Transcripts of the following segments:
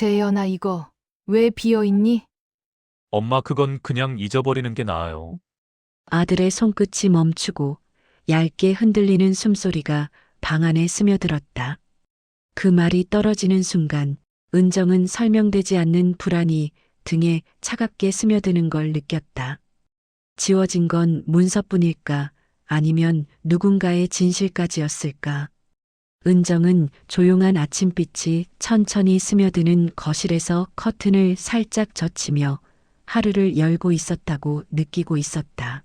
재현아, 이거 왜 비어 있니? 엄마, 그건 그냥 잊어버리는 게 나아요. 아들의 손끝이 멈추고 얇게 흔들리는 숨소리가 방 안에 스며들었다. 그 말이 떨어지는 순간 은정은 설명되지 않는 불안이 등에 차갑게 스며드는 걸 느꼈다. 지워진 건 문서뿐일까? 아니면 누군가의 진실까지였을까? 은정은 조용한 아침빛이 천천히 스며드는 거실에서 커튼을 살짝 젖히며 하루를 열고 있었다고 느끼고 있었다.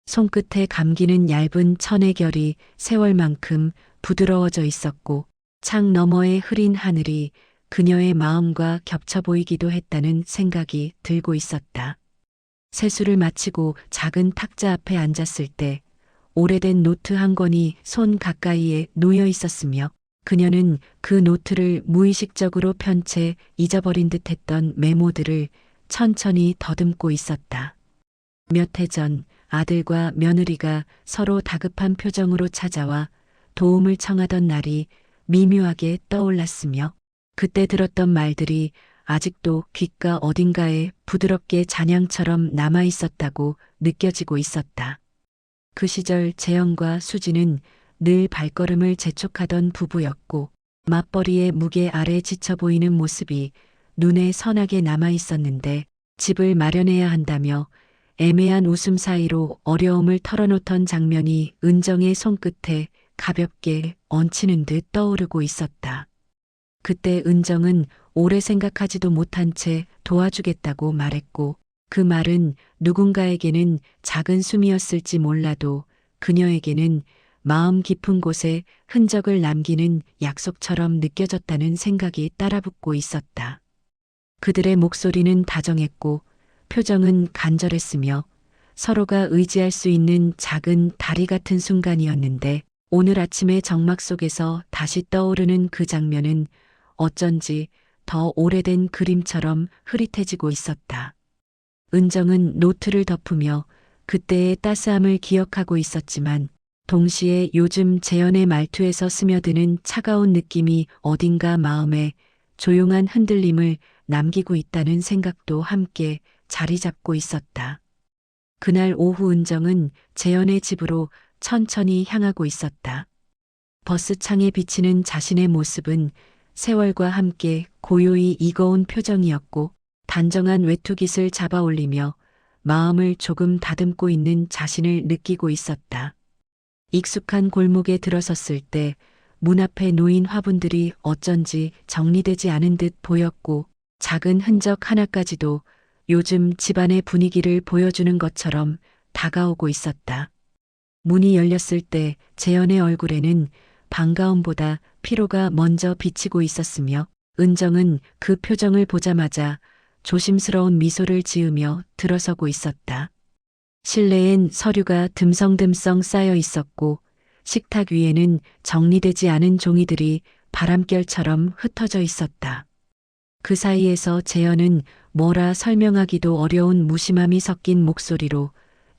손끝에 감기는 얇은 천의 결이 세월만큼 부드러워져 있었고 창 너머의 흐린 하늘이 그녀의 마음과 겹쳐 보이기도 했다는 생각이 들고 있었다. 세수를 마치고 작은 탁자 앞에 앉았을 때 오래된 노트 한 권이 손 가까이에 놓여 있었으며 그녀는 그 노트를 무의식적으로 편 채 잊어버린 듯했던 메모들을 천천히 더듬고 있었다. 몇 해 전 아들과 며느리가 서로 다급한 표정으로 찾아와 도움을 청하던 날이 미묘하게 떠올랐으며 그때 들었던 말들이 아직도 귓가 어딘가에 부드럽게 잔향처럼 남아 있었다고 느껴지고 있었다. 그 시절 재현과 수지는 늘 발걸음을 재촉하던 부부였고 맞벌이의 무게 아래 지쳐 보이는 모습이 눈에 선하게 남아 있었는데 집을 마련해야 한다며 애매한 웃음 사이로 어려움을 털어놓던 장면이 은정의 손끝에 가볍게 얹히는 듯 떠오르고 있었다. 그때 은정은 오래 생각하지도 못한 채 도와주겠다고 말했고 그 말은 누군가에게는 작은 숨이었을지 몰라도 그녀에게는 마음 깊은 곳에 흔적을 남기는 약속처럼 느껴졌다는 생각이 따라붙고 있었다. 그들의 목소리는 다정했고 표정은 간절했으며 서로가 의지할 수 있는 작은 다리 같은 순간이었는데 오늘 아침의 정막 속에서 다시 떠오르는 그 장면은 어쩐지 더 오래된 그림처럼 흐릿해지고 있었다. 은정은 노트를 덮으며 그때의 따스함을 기억하고 있었지만 동시에 요즘 재현의 말투에서 스며드는 차가운 느낌이 어딘가 마음에 조용한 흔들림을 남기고 있다는 생각도 함께 자리 잡고 있었다. 그날 오후 은정은 재현의 집으로 천천히 향하고 있었다. 버스 창에 비치는 자신의 모습은 세월과 함께 고요히 익어온 표정이었고 단정한 외투깃을 잡아 올리며 마음을 조금 다듬고 있는 자신을 느끼고 있었다. 익숙한 골목에 들어섰을 때 문 앞에 놓인 화분들이 어쩐지 정리되지 않은 듯 보였고 작은 흔적 하나까지도 요즘 집안의 분위기를 보여주는 것처럼 다가오고 있었다. 문이 열렸을 때 재현의 얼굴에는 반가움보다 피로가 먼저 비치고 있었으며 은정은 그 표정을 보자마자 조심스러운 미소를 지으며 들어서고 있었다. 실내엔 서류가 듬성듬성 쌓여 있었고 식탁 위에는 정리되지 않은 종이들이 바람결처럼 흩어져 있었다. 그 사이에서 재현은 뭐라 설명하기도 어려운 무심함이 섞인 목소리로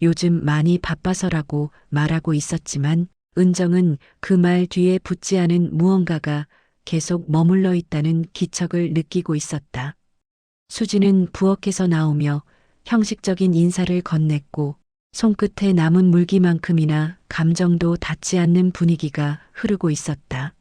요즘 많이 바빠서라고 말하고 있었지만 은정은 그 말 뒤에 붙지 않은 무언가가 계속 머물러 있다는 기척을 느끼고 있었다. 수지는 부엌에서 나오며 형식적인 인사를 건넸고 손끝에 남은 물기만큼이나 감정도 닿지 않는 분위기가 흐르고 있었다.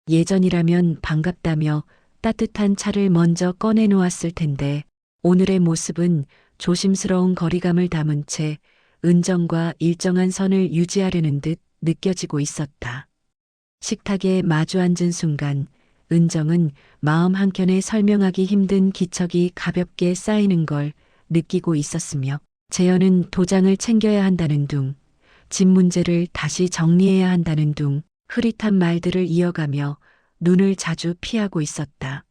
예전이라면 반갑다며 따뜻한 차를 먼저 꺼내놓았을 텐데 오늘의 모습은 조심스러운 거리감을 담은 채 은정과 일정한 선을 유지하려는 듯 느껴지고 있었다. 식탁에 마주 앉은 순간 은정은 마음 한켠에 설명하기 힘든 기척이 가볍게 쌓이는 걸 느끼고 있었으며 재현은 도장을 챙겨야 한다는 둥, 집 문제를 다시 정리해야 한다는 둥 흐릿한 말들을 이어가며 눈을 자주 피하고 있었다.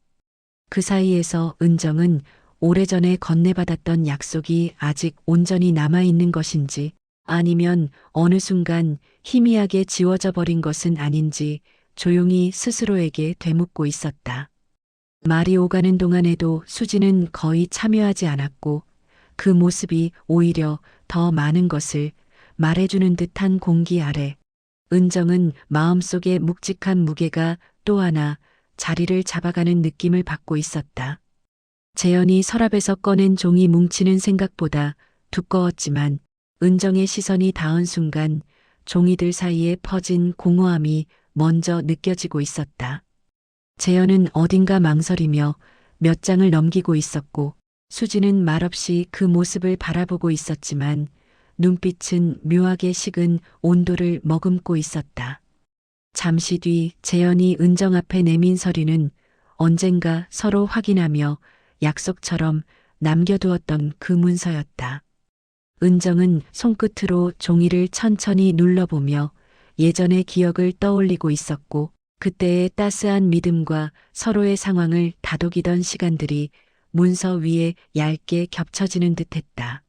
그 사이에서 은정은 오래전에 건네받았던 약속이 아직 온전히 남아있는 것인지 아니면 어느 순간 희미하게 지워져 버린 것은 아닌지 조용히 스스로에게 되묻고 있었다. 말이 오가는 동안에도 수지는 거의 참여하지 않았고 그 모습이 오히려 더 많은 것을 말해주는 듯한 공기 아래 은정은 마음속에 묵직한 무게가 또 하나 자리를 잡아가는 느낌을 받고 있었다. 재현이 서랍에서 꺼낸 종이 뭉치는 생각보다 두꺼웠지만 은정의 시선이 닿은 순간 종이들 사이에 퍼진 공허함이 먼저 느껴지고 있었다. 재현은 어딘가 망설이며 몇 장을 넘기고 있었고 수지는 말없이 그 모습을 바라보고 있었지만 눈빛은 묘하게 식은 온도를 머금고 있었다. 잠시 뒤 재현이 은정 앞에 내민 서류는 언젠가 서로 확인하며 약속처럼 남겨두었던 그 문서였다. 은정은 손끝으로 종이를 천천히 눌러보며 예전의 기억을 떠올리고 있었고 그때의 따스한 믿음과 서로의 상황을 다독이던 시간들이 문서 위에 얇게 겹쳐지는 듯했다.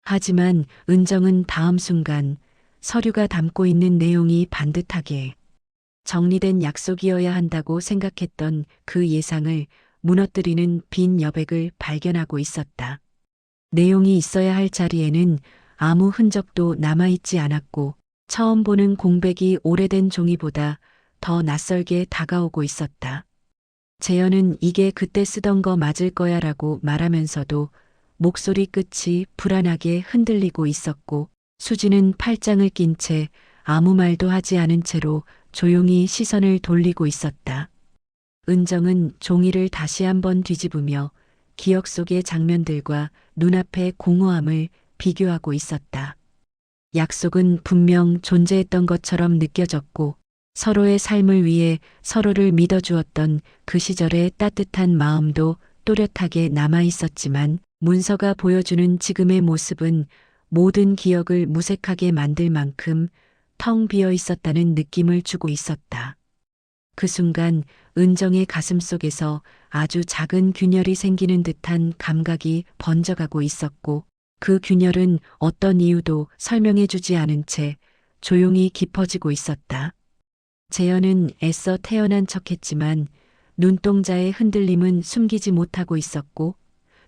하지만 은정은 다음 순간 서류가 담고 있는 내용이 반듯하게 정리된 약속이어야 한다고 생각했던 그 예상을 무너뜨리는 빈 여백을 발견하고 있었다. 내용이 있어야 할 자리에는 아무 흔적도 남아있지 않았고 처음 보는 공백이 오래된 종이보다 더 낯설게 다가오고 있었다. 재현은 이게 그때 쓰던 거 맞을 거야 라고 말하면서도 목소리 끝이 불안하게 흔들리고 있었고 수지는 팔짱을 낀 채 아무 말도 하지 않은 채로 조용히 시선을 돌리고 있었다. 은정은 종이를 다시 한번 뒤집으며 기억 속의 장면들과 눈앞의 공허함을 비교하고 있었다. 약속은 분명 존재했던 것처럼 느껴졌고 서로의 삶을 위해 서로를 믿어주었던 그 시절의 따뜻한 마음도 또렷하게 남아 있었지만 문서가 보여주는 지금의 모습은 모든 기억을 무색하게 만들 만큼 텅 비어 있었다는 느낌을 주고 있었다. 그 순간 은정의 가슴 속에서 아주 작은 균열이 생기는 듯한 감각이 번져가고 있었고 그 균열은 어떤 이유도 설명해주지 않은 채 조용히 깊어지고 있었다. 재현은 애써 태어난 척했지만 눈동자의 흔들림은 숨기지 못하고 있었고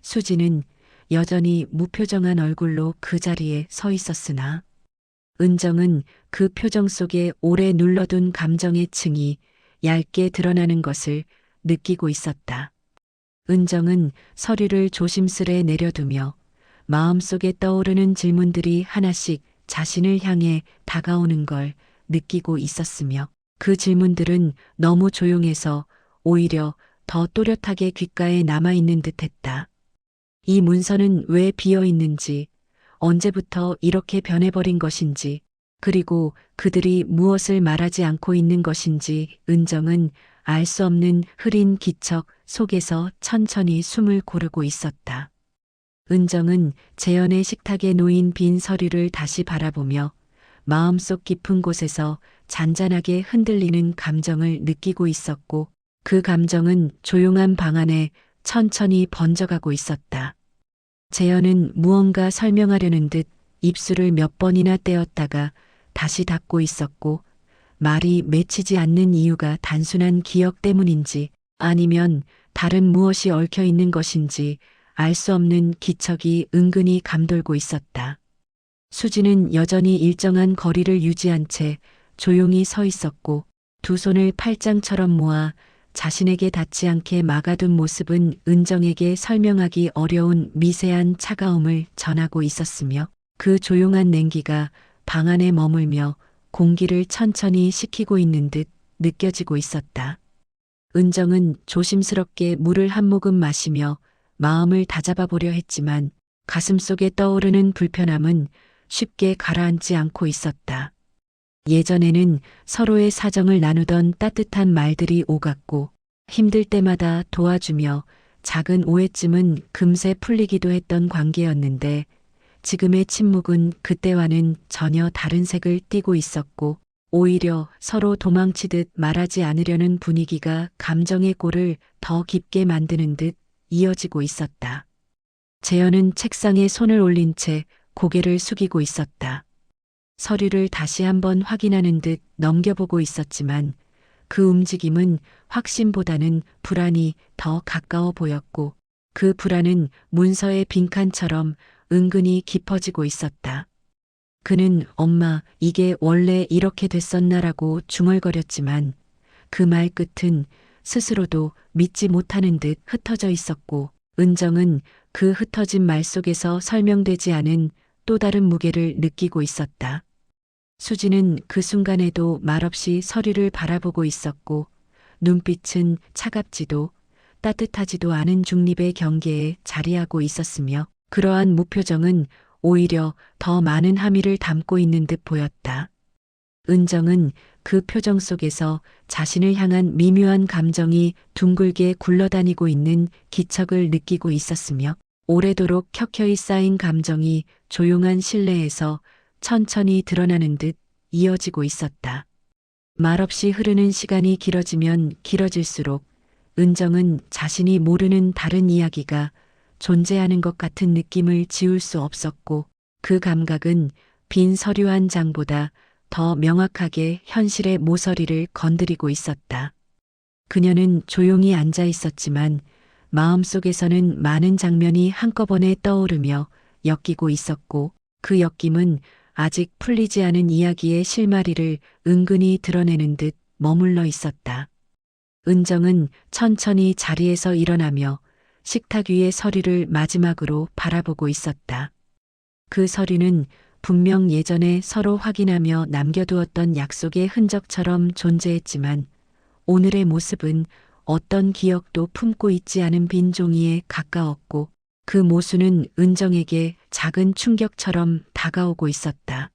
수지는 여전히 무표정한 얼굴로 그 자리에 서 있었으나 은정은 그 표정 속에 오래 눌러둔 감정의 층이 얇게 드러나는 것을 느끼고 있었다. 은정은 서류를 조심스레 내려두며 마음속에 떠오르는 질문들이 하나씩 자신을 향해 다가오는 걸 느끼고 있었으며 그 질문들은 너무 조용해서 오히려 더 또렷하게 귓가에 남아있는 듯했다. 이 문서는 왜 비어 있는지, 언제부터 이렇게 변해버린 것인지, 그리고 그들이 무엇을 말하지 않고 있는 것인지 은정은 알 수 없는 흐린 기척 속에서 천천히 숨을 고르고 있었다. 은정은 재현의 식탁에 놓인 빈 서류를 다시 바라보며 마음속 깊은 곳에서 잔잔하게 흔들리는 감정을 느끼고 있었고 그 감정은 조용한 방 안에 천천히 번져가고 있었다. 재현은 무언가 설명하려는 듯 입술을 몇 번이나 떼었다가 다시 닫고 있었고 말이 맺히지 않는 이유가 단순한 기억 때문인지 아니면 다른 무엇이 얽혀 있는 것인지 알 수 없는 기척이 은근히 감돌고 있었다. 수지는 여전히 일정한 거리를 유지한 채 조용히 서 있었고 두 손을 팔짱처럼 모아 자신에게 닿지 않게 막아둔 모습은 은정에게 설명하기 어려운 미세한 차가움을 전하고 있었으며 그 조용한 냉기가 방 안에 머물며 공기를 천천히 식히고 있는 듯 느껴지고 있었다. 은정은 조심스럽게 물을 한 모금 마시며 마음을 다잡아 보려 했지만 가슴속에 떠오르는 불편함은 쉽게 가라앉지 않고 있었다. 예전에는 서로의 사정을 나누던 따뜻한 말들이 오갔고 힘들 때마다 도와주며 작은 오해쯤은 금세 풀리기도 했던 관계였는데 지금의 침묵은 그때와는 전혀 다른 색을 띠고 있었고 오히려 서로 도망치듯 말하지 않으려는 분위기가 감정의 골을 더 깊게 만드는 듯 이어지고 있었다. 재현은 책상에 손을 올린 채 고개를 숙이고 있었다. 서류를 다시 한번 확인하는 듯 넘겨보고 있었지만 그 움직임은 확신보다는 불안이 더 가까워 보였고 그 불안은 문서의 빈칸처럼 은근히 깊어지고 있었다. 그는 엄마, 이게 원래 이렇게 됐었나라고 중얼거렸지만 그 말 끝은 스스로도 믿지 못하는 듯 흩어져 있었고, 은정은 그 흩어진 말 속에서 설명되지 않은 또 다른 무게를 느끼고 있었다. 수지는 그 순간에도 말없이 서류를 바라보고 있었고, 눈빛은 차갑지도 따뜻하지도 않은 중립의 경계에 자리하고 있었으며, 그러한 무표정은 오히려 더 많은 함의를 담고 있는 듯 보였다. 은정은 그 표정 속에서 자신을 향한 미묘한 감정이 둥글게 굴러다니고 있는 기척을 느끼고 있었으며, 오래도록 켜켜이 쌓인 감정이 조용한 실내에서 천천히 드러나는 듯 이어지고 있었다. 말없이 흐르는 시간이 길어지면 길어질수록 은정은 자신이 모르는 다른 이야기가 존재하는 것 같은 느낌을 지울 수 없었고, 그 감각은 빈 서류 한 장보다 더 명확하게 현실의 모서리를 건드리고 있었다. 그녀는 조용히 앉아 있었지만 마음속에서는 많은 장면이 한꺼번에 떠오르며 엮이고 있었고, 그 엮임은 아직 풀리지 않은 이야기의 실마리를 은근히 드러내는 듯 머물러 있었다. 은정은 천천히 자리에서 일어나며 식탁 위의 서류를 마지막으로 바라보고 있었다. 그 서류는 분명 예전에 서로 확인하며 남겨두었던 약속의 흔적처럼 존재했지만, 오늘의 모습은 어떤 기억도 품고 있지 않은 빈 종이에 가까웠고, 그 모순은 은정에게 작은 충격처럼 다가오고 있었다.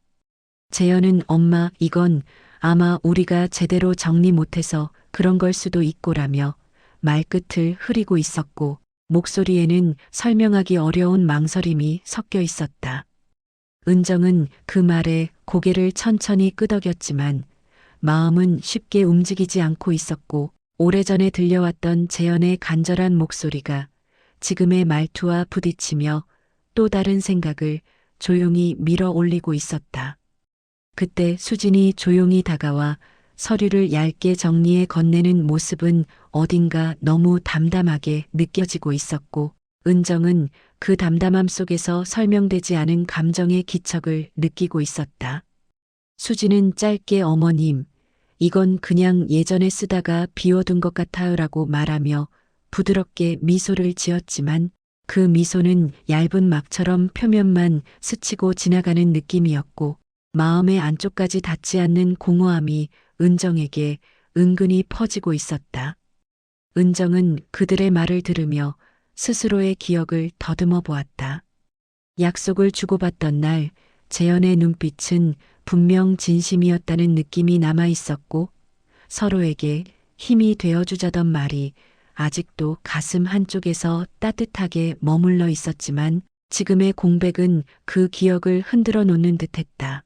재현은 엄마, 이건 아마 우리가 제대로 정리 못해서 그런 걸 수도 있고라며 말끝을 흐리고 있었고, 목소리에는 설명하기 어려운 망설임이 섞여 있었다. 은정은 그 말에 고개를 천천히 끄덕였지만 마음은 쉽게 움직이지 않고 있었고, 오래전에 들려왔던 재현의 간절한 목소리가 지금의 말투와 부딪히며 또 다른 생각을 조용히 밀어 올리고 있었다. 그때 수진이 조용히 다가와 서류를 얇게 정리해 건네는 모습은 어딘가 너무 담담하게 느껴지고 있었고, 은정은 그 담담함 속에서 설명되지 않은 감정의 기척을 느끼고 있었다. 수진은 짧게 어머님, 이건 그냥 예전에 쓰다가 비워둔 것 같아요라고 말하며 부드럽게 미소를 지었지만, 그 미소는 얇은 막처럼 표면만 스치고 지나가는 느낌이었고, 마음의 안쪽까지 닿지 않는 공허함이 은정에게 은근히 퍼지고 있었다. 은정은 그들의 말을 들으며 스스로의 기억을 더듬어 보았다. 약속을 주고받던 날 재현의 눈빛은 분명 진심이었다는 느낌이 남아 있었고, 서로에게 힘이 되어주자던 말이 아직도 가슴 한쪽에서 따뜻하게 머물러 있었지만, 지금의 공백은 그 기억을 흔들어 놓는 듯했다.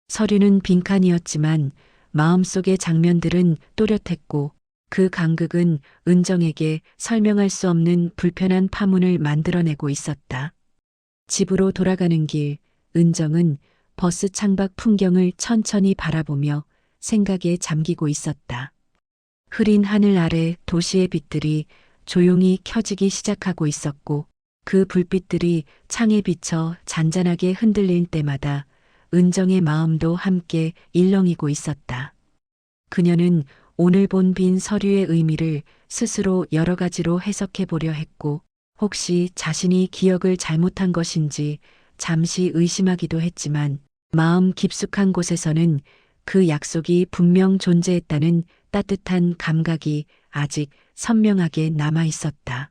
서류는 빈칸이었지만 마음속의 장면들은 또렷했고, 그 간극은 은정에게 설명할 수 없는 불편한 파문을 만들어내고 있었다. 집으로 돌아가는 길, 은정은 버스 창밖 풍경을 천천히 바라보며 생각에 잠기고 있었다. 흐린 하늘 아래 도시의 빛들이 조용히 켜지기 시작하고 있었고, 그 불빛들이 창에 비쳐 잔잔하게 흔들릴 때마다 은정의 마음도 함께 일렁이고 있었다. 그녀는 오늘 본 빈 서류의 의미를 스스로 여러 가지로 해석해 보려 했고, 혹시 자신이 기억을 잘못한 것인지 잠시 의심하기도 했지만, 마음 깊숙한 곳에서는 그 약속이 분명 존재했다는 따뜻한 감각이 아직 선명하게 남아 있었다.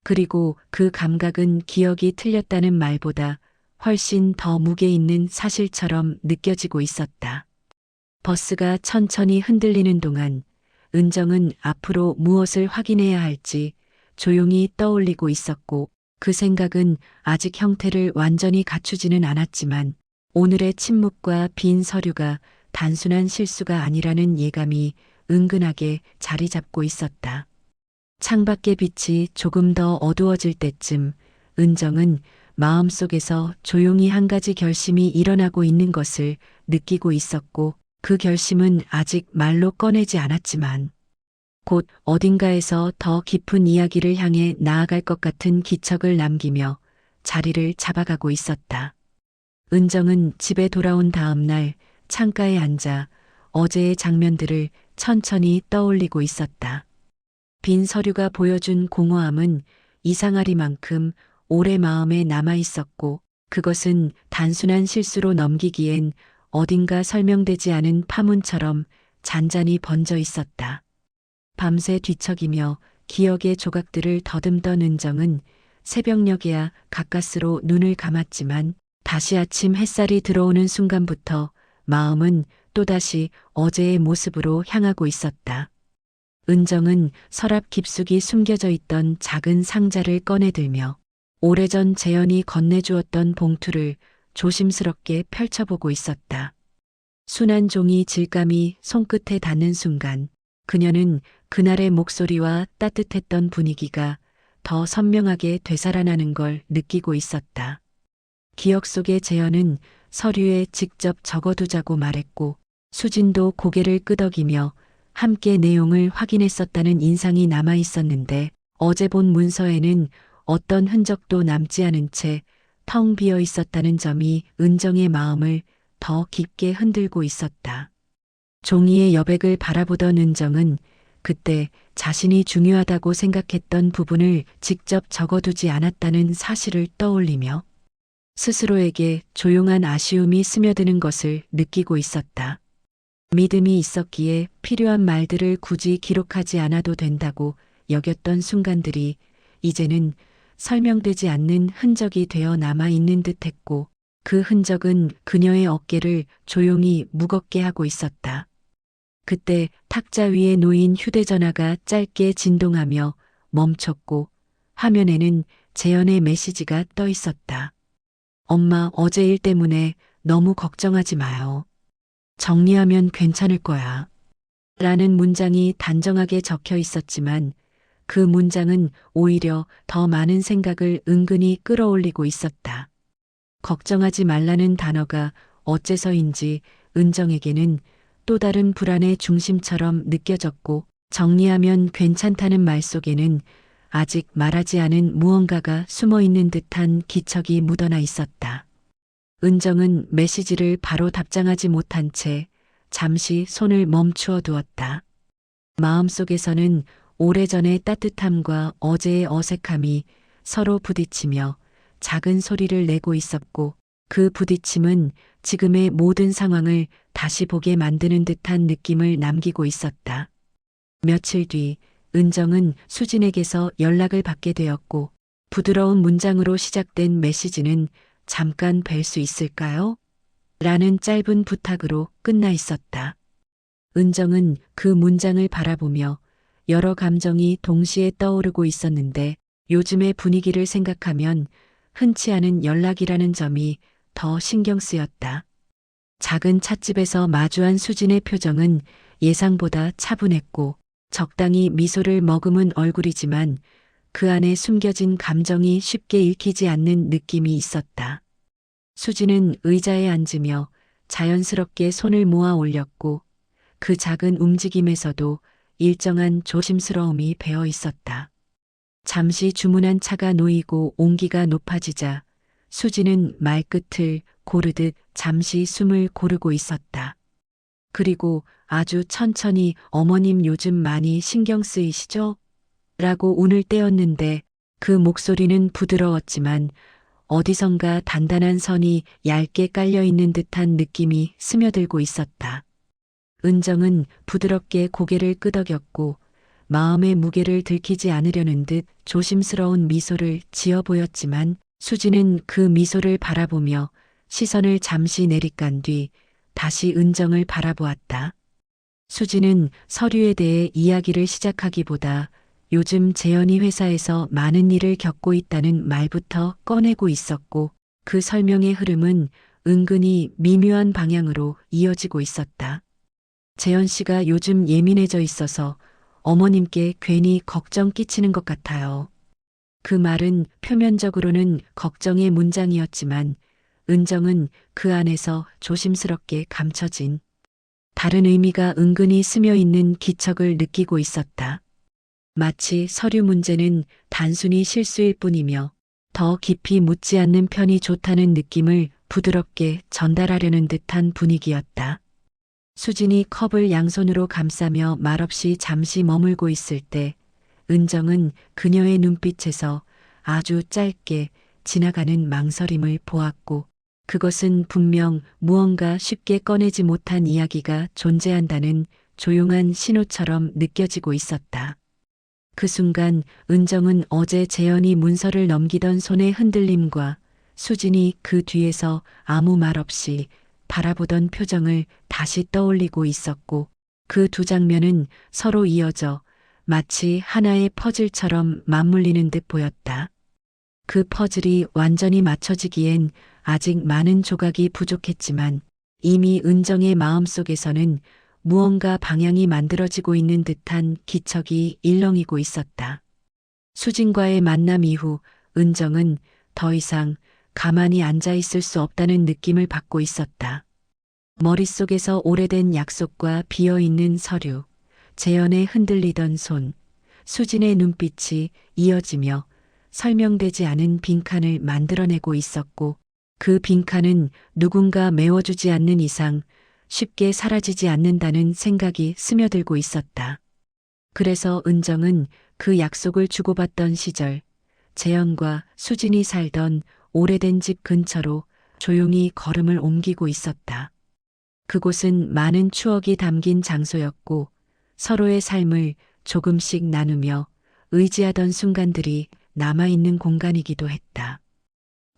그리고 그 감각은 기억이 틀렸다는 말보다 훨씬 더 무게 있는 사실처럼 느껴지고 있었다. 버스가 천천히 흔들리는 동안 은정은 앞으로 무엇을 확인해야 할지 조용히 떠올리고 있었고, 그 생각은 아직 형태를 완전히 갖추지는 않았지만 오늘의 침묵과 빈 서류가 단순한 실수가 아니라는 예감이 은근하게 자리 잡고 있었다. 창밖의 빛이 조금 더 어두워질 때쯤 은정은 마음속에서 조용히 한 가지 결심이 일어나고 있는 것을 느끼고 있었고, 그 결심은 아직 말로 꺼내지 않았지만 곧 어딘가에서 더 깊은 이야기를 향해 나아갈 것 같은 기척을 남기며 자리를 잡아가고 있었다. 은정은 집에 돌아온 다음 날 창가에 앉아 어제의 장면들을 천천히 떠올리고 있었다. 빈 서류가 보여준 공허함은 이상하리만큼 오래 마음에 남아 있었고 그것은 단순한 실수로 넘기기엔 어딘가 설명되지 않은 파문처럼 잔잔히 번져 있었다. 밤새 뒤척이며 기억의 조각들을 더듬던 은정은 새벽녘에야 가까스로 눈을 감았지만 다시 아침 햇살이 들어오는 순간부터 마음은 또다시 어제의 모습으로 향하고 있었다. 은정은 서랍 깊숙이 숨겨져 있던 작은 상자를 꺼내들며 오래전 재현이 건네주었던 봉투를 조심스럽게 펼쳐보고 있었다. 순한 종이 질감이 손끝에 닿는 순간 그녀는 그날의 목소리와 따뜻했던 분위기가 더 선명하게 되살아나는 걸 느끼고 있었다. 기억 속의 재현은 서류에 직접 적어두자고 말했고 수진도 고개를 끄덕이며 함께 내용을 확인했었다는 인상이 남아 있었는데 어제 본 문서에는 어떤 흔적도 남지 않은 채 텅 비어 있었다는 점이 은정의 마음을 더 깊게 흔들고 있었다. 종이의 여백을 바라보던 은정은 그때 자신이 중요하다고 생각했던 부분을 직접 적어두지 않았다는 사실을 떠올리며 스스로에게 조용한 아쉬움이 스며드는 것을 느끼고 있었다. 믿음이 있었기에 필요한 말들을 굳이 기록하지 않아도 된다고 여겼던 순간들이 이제는 설명되지 않는 흔적이 되어 남아있는 듯했고 그 흔적은 그녀의 어깨를 조용히 무겁게 하고 있었다. 그때 탁자 위에 놓인 휴대전화가 짧게 진동하며 멈췄고 화면에는 재현의 메시지가 떠 있었다. 엄마, 어제 일 때문에 너무 걱정하지 마요. 정리하면 괜찮을 거야. 라는 문장이 단정하게 적혀 있었지만 그 문장은 오히려 더 많은 생각을 은근히 끌어올리고 있었다. 걱정하지 말라는 단어가 어째서인지 은정에게는 또 다른 불안의 중심처럼 느껴졌고 정리하면 괜찮다는 말 속에는 아직 말하지 않은 무언가가 숨어 있는 듯한 기척이 묻어나 있었다. 은정은 메시지를 바로 답장하지 못한 채 잠시 손을 멈추어 두었다. 마음속에서는 오래전의 따뜻함과 어제의 어색함이 서로 부딪히며 작은 소리를 내고 있었고 그 부딪힘은 지금의 모든 상황을 다시 보게 만드는 듯한 느낌을 남기고 있었다. 며칠 뒤 은정은 수진에게서 연락을 받게 되었고 부드러운 문장으로 시작된 메시지는 잠깐 뵐 수 있을까요? 라는 짧은 부탁으로 끝나 있었다. 은정은 그 문장을 바라보며 여러 감정이 동시에 떠오르고 있었는데 요즘의 분위기를 생각하면 흔치 않은 연락이라는 점이 더 신경 쓰였다. 작은 찻집에서 마주한 수진의 표정은 예상보다 차분했고 적당히 미소를 머금은 얼굴이지만 그 안에 숨겨진 감정이 쉽게 읽히지 않는 느낌이 있었다. 수진은 의자에 앉으며 자연스럽게 손을 모아 올렸고 그 작은 움직임에서도 일정한 조심스러움이 배어 있었다. 잠시 주문한 차가 놓이고 온기가 높아지자 수진은 말끝을 고르듯 잠시 숨을 고르고 있었다. 그리고 아주 천천히 어머님 요즘 많이 신경 쓰이시죠? 라고 운을 떼었는데 그 목소리는 부드러웠지만 어디선가 단단한 선이 얇게 깔려 있는 듯한 느낌이 스며들고 있었다. 은정은 부드럽게 고개를 끄덕였고 마음의 무게를 들키지 않으려는 듯 조심스러운 미소를 지어 보였지만 수진은 그 미소를 바라보며 시선을 잠시 내리깐 뒤 다시 은정을 바라보았다. 수진은 서류에 대해 이야기를 시작하기보다 요즘 재현이 회사에서 많은 일을 겪고 있다는 말부터 꺼내고 있었고 그 설명의 흐름은 은근히 미묘한 방향으로 이어지고 있었다. 재현 씨가 요즘 예민해져 있어서 어머님께 괜히 걱정 끼치는 것 같아요. 그 말은 표면적으로는 걱정의 문장이었지만 은정은 그 안에서 조심스럽게 감춰진 다른 의미가 은근히 스며 있는 기척을 느끼고 있었다. 마치 서류 문제는 단순히 실수일 뿐이며 더 깊이 묻지 않는 편이 좋다는 느낌을 부드럽게 전달하려는 듯한 분위기였다. 수진이 컵을 양손으로 감싸며 말없이 잠시 머물고 있을 때 은정은 그녀의 눈빛에서 아주 짧게 지나가는 망설임을 보았고 그것은 분명 무언가 쉽게 꺼내지 못한 이야기가 존재한다는 조용한 신호처럼 느껴지고 있었다. 그 순간 은정은 어제 재현이 문서를 넘기던 손의 흔들림과 수진이 그 뒤에서 아무 말 없이 바라보던 표정을 다시 떠올리고 있었고 그 두 장면은 서로 이어져 마치 하나의 퍼즐처럼 맞물리는 듯 보였다. 그 퍼즐이 완전히 맞춰지기엔 아직 많은 조각이 부족했지만 이미 은정의 마음속에서는 무언가 방향이 만들어지고 있는 듯한 기척이 일렁이고 있었다. 수진과의 만남 이후 은정은 더 이상 가만히 앉아 있을 수 없다는 느낌을 받고 있었다. 머릿속에서 오래된 약속과 비어있는 서류, 재현의 흔들리던 손, 수진의 눈빛이 이어지며 설명되지 않은 빈칸을 만들어내고 있었고 그 빈칸은 누군가 메워주지 않는 이상 쉽게 사라지지 않는다는 생각이 스며들고 있었다. 그래서 은정은 그 약속을 주고받던 시절 재현과 수진이 살던 오래된 집 근처로 조용히 걸음을 옮기고 있었다. 그곳은 많은 추억이 담긴 장소였고 서로의 삶을 조금씩 나누며 의지하던 순간들이 남아있는 공간이기도 했다.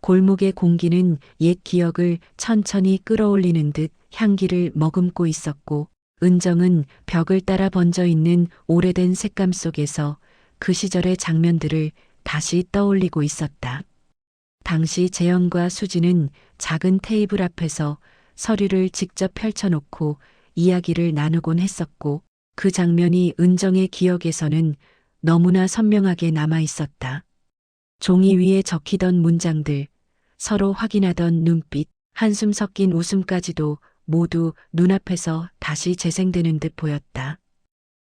골목의 공기는 옛 기억을 천천히 끌어올리는 듯 향기를 머금고 있었고 은정은 벽을 따라 번져 있는 오래된 색감 속에서 그 시절의 장면들을 다시 떠올리고 있었다. 당시 재현과 수진은 작은 테이블 앞에서 서류를 직접 펼쳐놓고 이야기를 나누곤 했었고 그 장면이 은정의 기억에서는 너무나 선명하게 남아 있었다. 종이 위에 적히던 문장들, 서로 확인하던 눈빛, 한숨 섞인 웃음까지도 모두 눈앞에서 다시 재생되는 듯 보였다.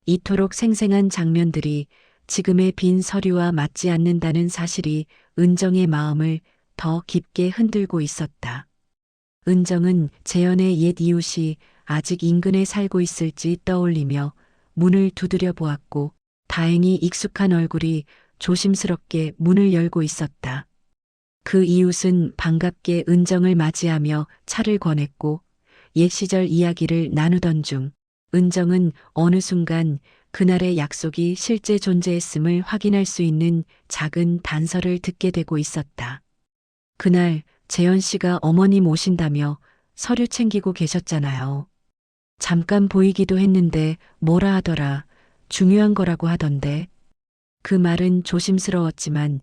이토록 생생한 장면들이 지금의 빈 서류와 맞지 않는다는 사실이 은정의 마음을 더 깊게 흔들고 있었다. 은정은 재현의 옛 이웃이 아직 인근에 살고 있을지 떠올리며 문을 두드려 보았고 다행히 익숙한 얼굴이 조심스럽게 문을 열고 있었다. 그 이웃은 반갑게 은정을 맞이하며 차를 권했고 옛 시절 이야기를 나누던 중 은정은 어느 순간 그날의 약속이 실제 존재했음을 확인할 수 있는 작은 단서를 듣게 되고 있었다. 그날 재현 씨가 어머님 오신다며 서류 챙기고 계셨잖아요. 잠깐 보이기도 했는데 뭐라 하더라. 중요한 거라고 하던데. 그 말은 조심스러웠지만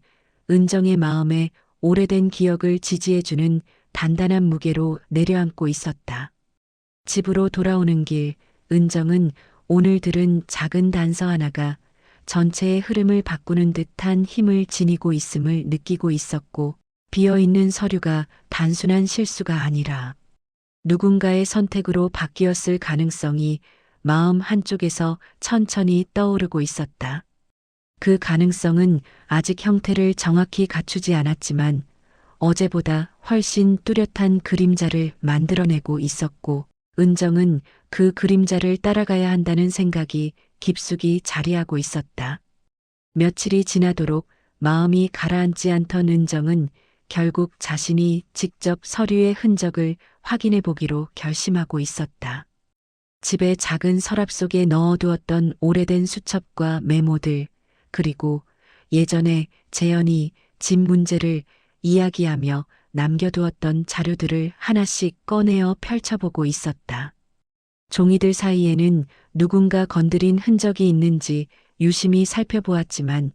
은정의 마음에 오래된 기억을 지지해주는 단단한 무게로 내려앉고 있었다. 집으로 돌아오는 길, 은정은 오늘 들은 작은 단서 하나가 전체의 흐름을 바꾸는 듯한 힘을 지니고 있음을 느끼고 있었고, 비어있는 서류가 단순한 실수가 아니라 누군가의 선택으로 바뀌었을 가능성이 마음 한쪽에서 천천히 떠오르고 있었다. 그 가능성은 아직 형태를 정확히 갖추지 않았지만 어제보다 훨씬 뚜렷한 그림자를 만들어내고 있었고 은정은 그 그림자를 따라가야 한다는 생각이 깊숙이 자리하고 있었다. 며칠이 지나도록 마음이 가라앉지 않던 은정은 결국 자신이 직접 서류의 흔적을 확인해 보기로 결심하고 있었다. 집의 작은 서랍 속에 넣어두었던 오래된 수첩과 메모들, 그리고 예전에 재현이 집 문제를 이야기하며 남겨두었던 자료들을 하나씩 꺼내어 펼쳐보고 있었다. 종이들 사이에는 누군가 건드린 흔적이 있는지 유심히 살펴보았지만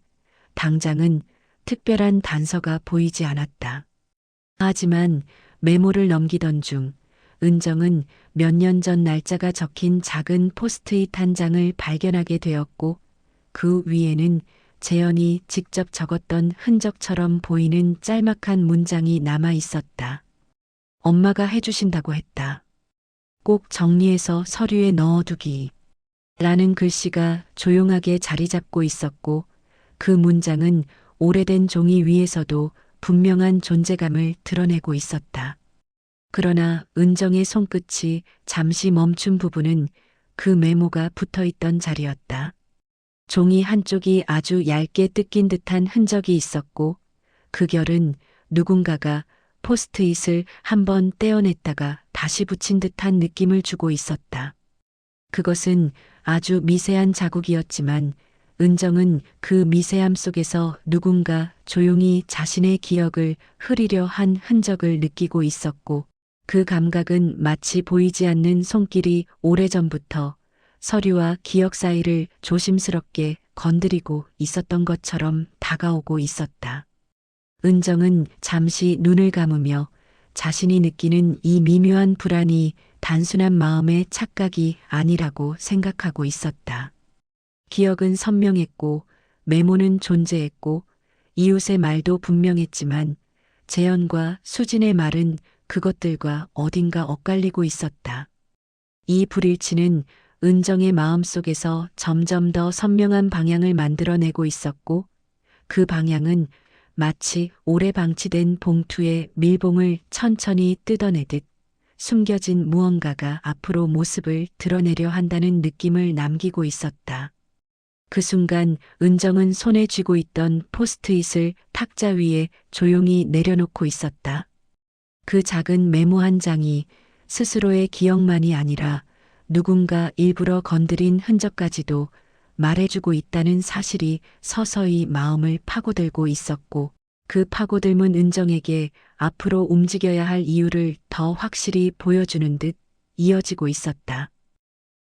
당장은 특별한 단서가 보이지 않았다. 하지만 메모를 넘기던 중 은정은 몇 년 전 날짜가 적힌 작은 포스트잇 한 장을 발견하게 되었고 그 위에는 재현이 직접 적었던 흔적처럼 보이는 짤막한 문장이 남아 있었다. 엄마가 해주신다고 했다. 꼭 정리해서 서류에 넣어두기. 라는 글씨가 조용하게 자리 잡고 있었고 그 문장은 오래된 종이 위에서도 분명한 존재감을 드러내고 있었다. 그러나 은정의 손끝이 잠시 멈춘 부분은 그 메모가 붙어 있던 자리였다. 종이 한쪽이 아주 얇게 뜯긴 듯한 흔적이 있었고 그 결은 누군가가 포스트잇을 한번 떼어냈다가 다시 붙인 듯한 느낌을 주고 있었다. 그것은 아주 미세한 자국이었지만 은정은 그 미세함 속에서 누군가 조용히 자신의 기억을 흐리려 한 흔적을 느끼고 있었고 그 감각은 마치 보이지 않는 손길이 오래전부터 서류와 기억 사이를 조심스럽게 건드리고 있었던 것처럼 다가오고 있었다. 은정은 잠시 눈을 감으며 자신이 느끼는 이 미묘한 불안이 단순한 마음의 착각이 아니라고 생각하고 있었다. 기억은 선명했고 메모는 존재했고 이웃의 말도 분명했지만 재현과 수진의 말은 그것들과 어딘가 엇갈리고 있었다. 이 불일치는 은정의 마음속에서 점점 더 선명한 방향을 만들어내고 있었고 그 방향은 마치 오래 방치된 봉투에 밀봉을 천천히 뜯어내듯 숨겨진 무언가가 앞으로 모습을 드러내려 한다는 느낌을 남기고 있었다. 그 순간 은정은 손에 쥐고 있던 포스트잇을 탁자 위에 조용히 내려놓고 있었다. 그 작은 메모 한 장이 스스로의 기억만이 아니라 누군가 일부러 건드린 흔적까지도 말해주고 있다는 사실이 서서히 마음을 파고들고 있었고 그 파고들문 은정에게 앞으로 움직여야 할 이유를 더 확실히 보여주는 듯 이어지고 있었다.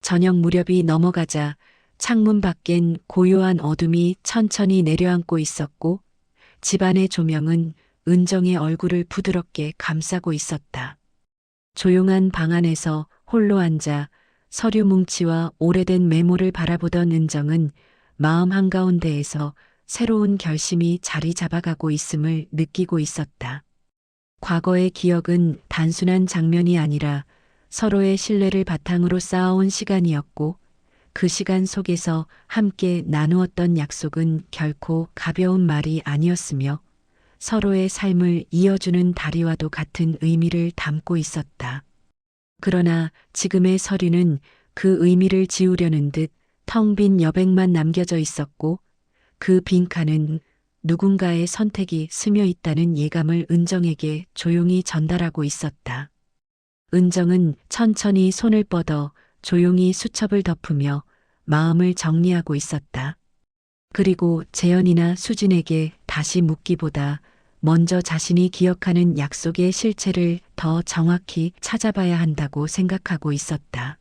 저녁 무렵이 넘어가자 창문 밖엔 고요한 어둠이 천천히 내려앉고 있었고 집안의 조명은 은정의 얼굴을 부드럽게 감싸고 있었다. 조용한 방 안에서 홀로 앉아 서류 뭉치와 오래된 메모를 바라보던 은정은 마음 한가운데에서 새로운 결심이 자리 잡아가고 있음을 느끼고 있었다. 과거의 기억은 단순한 장면이 아니라 서로의 신뢰를 바탕으로 쌓아온 시간이었고 그 시간 속에서 함께 나누었던 약속은 결코 가벼운 말이 아니었으며 서로의 삶을 이어주는 다리와도 같은 의미를 담고 있었다. 그러나 지금의 서류는 그 의미를 지우려는 듯 텅 빈 여백만 남겨져 있었고 그 빈칸은 누군가의 선택이 스며 있다는 예감을 은정에게 조용히 전달하고 있었다. 은정은 천천히 손을 뻗어 조용히 수첩을 덮으며 마음을 정리하고 있었다. 그리고 재현이나 수진에게 다시 묻기보다 먼저 자신이 기억하는 약속의 실체를 더 정확히 찾아봐야 한다고 생각하고 있었다.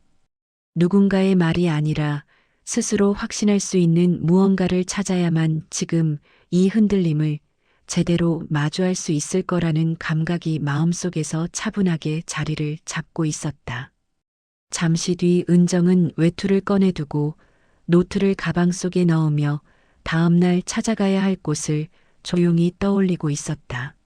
누군가의 말이 아니라 스스로 확신할 수 있는 무언가를 찾아야만 지금 이 흔들림을 제대로 마주할 수 있을 거라는 감각이 마음속에서 차분하게 자리를 잡고 있었다. 잠시 뒤 은정은 외투를 꺼내두고 노트를 가방 속에 넣으며 다음날 찾아가야 할 곳을 조용히 떠올리고 있었다.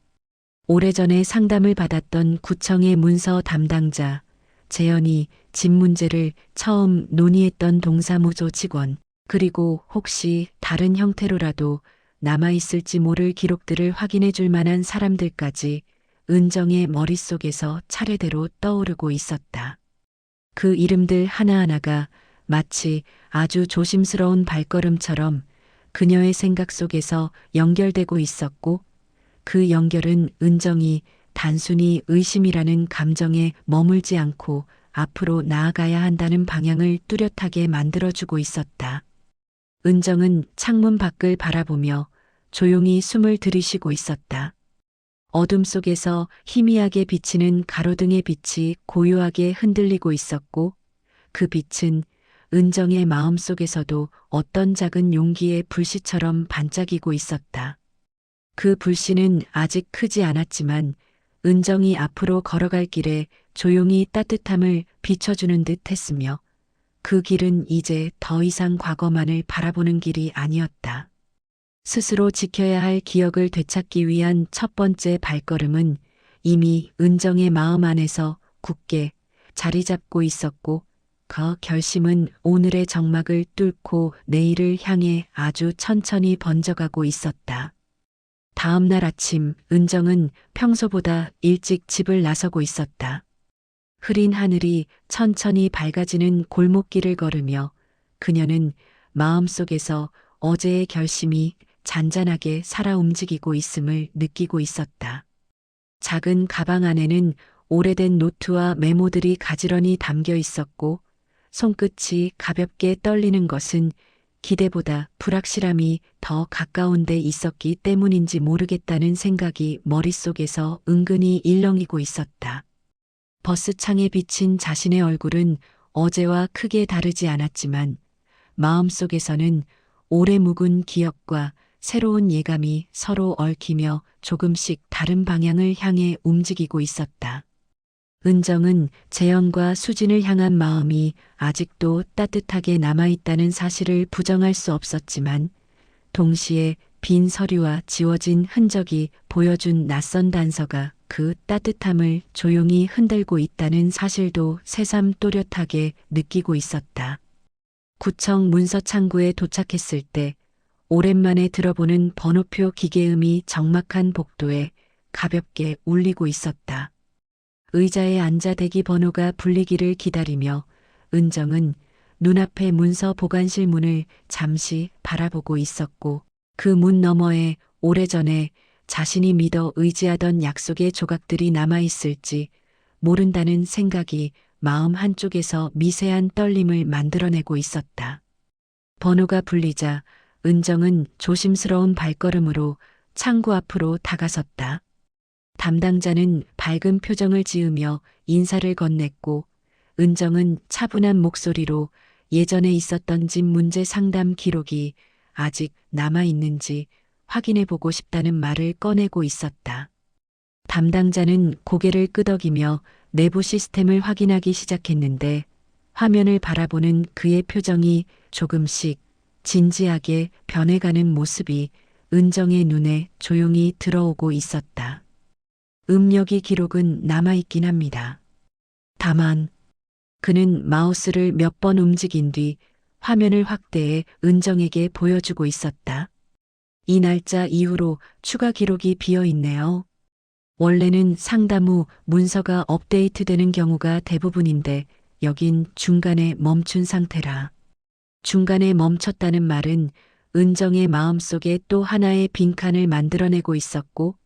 오래전에 상담을 받았던 구청의 문서 담당자, 재현이 집 문제를 처음 논의했던 동사무소 직원, 그리고 혹시 다른 형태로라도 남아있을지 모를 기록들을 확인해 줄 만한 사람들까지 은정의 머릿속에서 차례대로 떠오르고 있었다. 그 이름들 하나하나가 마치 아주 조심스러운 발걸음처럼 그녀의 생각 속에서 연결되고 있었고 그 연결은 은정이 단순히 의심이라는 감정에 머물지 않고 앞으로 나아가야 한다는 방향을 뚜렷하게 만들어주고 있었다. 은정은 창문 밖을 바라보며 조용히 숨을 들이쉬고 있었다. 어둠 속에서 희미하게 비치는 가로등의 빛이 고요하게 흔들리고 있었고 그 빛은 은정의 마음 속에서도 어떤 작은 용기의 불씨처럼 반짝이고 있었다. 그 불씨는 아직 크지 않았지만 은정이 앞으로 걸어갈 길에 조용히 따뜻함을 비춰주는 듯 했으며 그 길은 이제 더 이상 과거만을 바라보는 길이 아니었다. 스스로 지켜야 할 기억을 되찾기 위한 첫 번째 발걸음은 이미 은정의 마음 안에서 굳게 자리 잡고 있었고 그 결심은 오늘의 정막을 뚫고 내일을 향해 아주 천천히 번져가고 있었다. 다음 날 아침 은정은 평소보다 일찍 집을 나서고 있었다. 흐린 하늘이 천천히 밝아지는 골목길을 걸으며 그녀는 마음속에서 어제의 결심이 잔잔하게 살아 움직이고 있음을 느끼고 있었다. 작은 가방 안에는 오래된 노트와 메모들이 가지런히 담겨 있었고 손끝이 가볍게 떨리는 것은 기대보다 불확실함이 더 가까운 데 있었기 때문인지 모르겠다는 생각이 머릿속에서 은근히 일렁이고 있었다. 버스창에 비친 자신의 얼굴은 어제와 크게 다르지 않았지만 마음속에서는 오래 묵은 기억과 새로운 예감이 서로 얽히며 조금씩 다른 방향을 향해 움직이고 있었다. 은정은 재현과 수진을 향한 마음이 아직도 따뜻하게 남아있다는 사실을 부정할 수 없었지만 동시에 빈 서류와 지워진 흔적이 보여준 낯선 단서가 그 따뜻함을 조용히 흔들고 있다는 사실도 새삼 또렷하게 느끼고 있었다. 구청 문서 창구에 도착했을 때 오랜만에 들어보는 번호표 기계음이 적막한 복도에 가볍게 울리고 있었다. 의자에 앉아 대기 번호가 불리기를 기다리며 은정은 눈앞의 문서 보관실 문을 잠시 바라보고 있었고 그 문 너머에 오래전에 자신이 믿어 의지하던 약속의 조각들이 남아있을지 모른다는 생각이 마음 한쪽에서 미세한 떨림을 만들어내고 있었다. 번호가 불리자 은정은 조심스러운 발걸음으로 창구 앞으로 다가섰다. 담당자는 밝은 표정을 지으며 인사를 건넸고 은정은 차분한 목소리로 예전에 있었던 집 문제 상담 기록이 아직 남아있는지 확인해보고 싶다는 말을 꺼내고 있었다. 담당자는 고개를 끄덕이며 내부 시스템을 확인하기 시작했는데 화면을 바라보는 그의 표정이 조금씩 진지하게 변해가는 모습이 은정의 눈에 조용히 들어오고 있었다. 음력이 기록은 남아있긴 합니다. 다만 그는 마우스를 몇 번 움직인 뒤 화면을 확대해 은정에게 보여주고 있었다. 이 날짜 이후로 추가 기록이 비어 있네요. 원래는 상담 후 문서가 업데이트되는 경우가 대부분인데 여긴 중간에 멈춘 상태라. 중간에 멈췄다는 말은 은정의 마음속에 또 하나의 빈칸을 만들어내고 있었고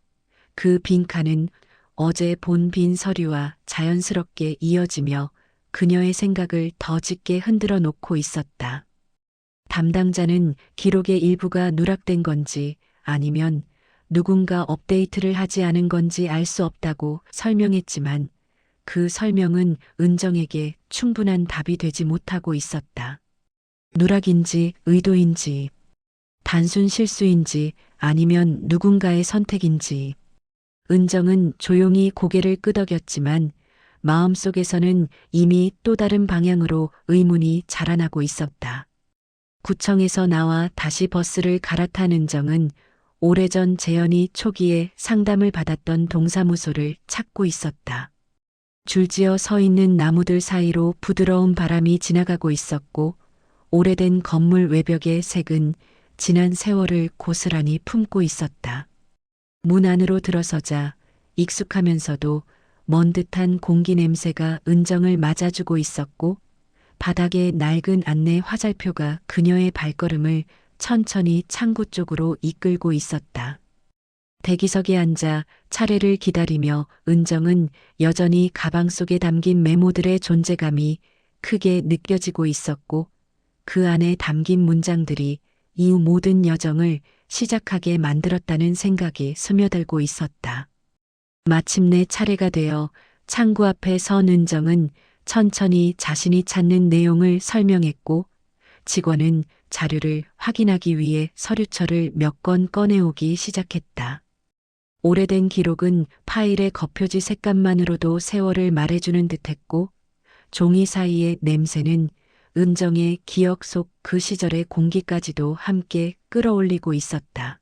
그 빈칸은 어제 본 빈 서류와 자연스럽게 이어지며 그녀의 생각을 더 짙게 흔들어 놓고 있었다. 담당자는 기록의 일부가 누락된 건지 아니면 누군가 업데이트를 하지 않은 건지 알 수 없다고 설명했지만 그 설명은 은정에게 충분한 답이 되지 못하고 있었다. 누락인지 의도인지 단순 실수인지 아니면 누군가의 선택인지 은정은 조용히 고개를 끄덕였지만 마음속에서는 이미 또 다른 방향으로 의문이 자라나고 있었다. 구청에서 나와 다시 버스를 갈아탄 은정은 오래전 재현이 초기에 상담을 받았던 동사무소를 찾고 있었다. 줄지어 서 있는 나무들 사이로 부드러운 바람이 지나가고 있었고 오래된 건물 외벽의 색은 지난 세월을 고스란히 품고 있었다. 문 안으로 들어서자 익숙하면서도 먼 듯한 공기 냄새가 은정을 맞아주고 있었고 바닥에 낡은 안내 화살표가 그녀의 발걸음을 천천히 창구 쪽으로 이끌고 있었다. 대기석에 앉아 차례를 기다리며 은정은 여전히 가방 속에 담긴 메모들의 존재감이 크게 느껴지고 있었고 그 안에 담긴 문장들이 이후 모든 여정을 시작하게 만들었다는 생각이 스며들고 있었다. 마침내 차례가 되어 창구 앞에 선 은정은 천천히 자신이 찾는 내용을 설명했고 직원은 자료를 확인하기 위해 서류철을 몇 건 꺼내오기 시작했다. 오래된 기록은 파일의 겉표지 색감만으로도 세월을 말해주는 듯했고 종이 사이의 냄새는 은정의 기억 속 그 시절의 공기까지도 함께 끌어올리고 있었다.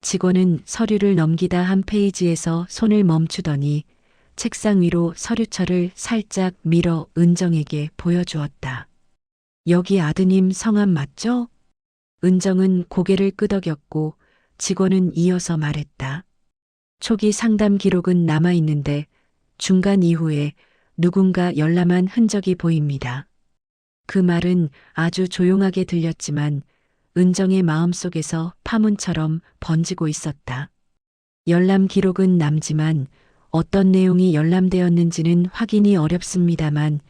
직원은 서류를 넘기다 한 페이지에서 손을 멈추더니 책상 위로 서류철을 살짝 밀어 은정에게 보여주었다. 여기 아드님 성함 맞죠? 은정은 고개를 끄덕였고 직원은 이어서 말했다. 초기 상담 기록은 남아있는데 중간 이후에 누군가 열람한 흔적이 보입니다. 그 말은 아주 조용하게 들렸지만 은정의 마음속에서 파문처럼 번지고 있었다. 열람 기록은 남지만 어떤 내용이 열람되었는지는 확인이 어렵습니다만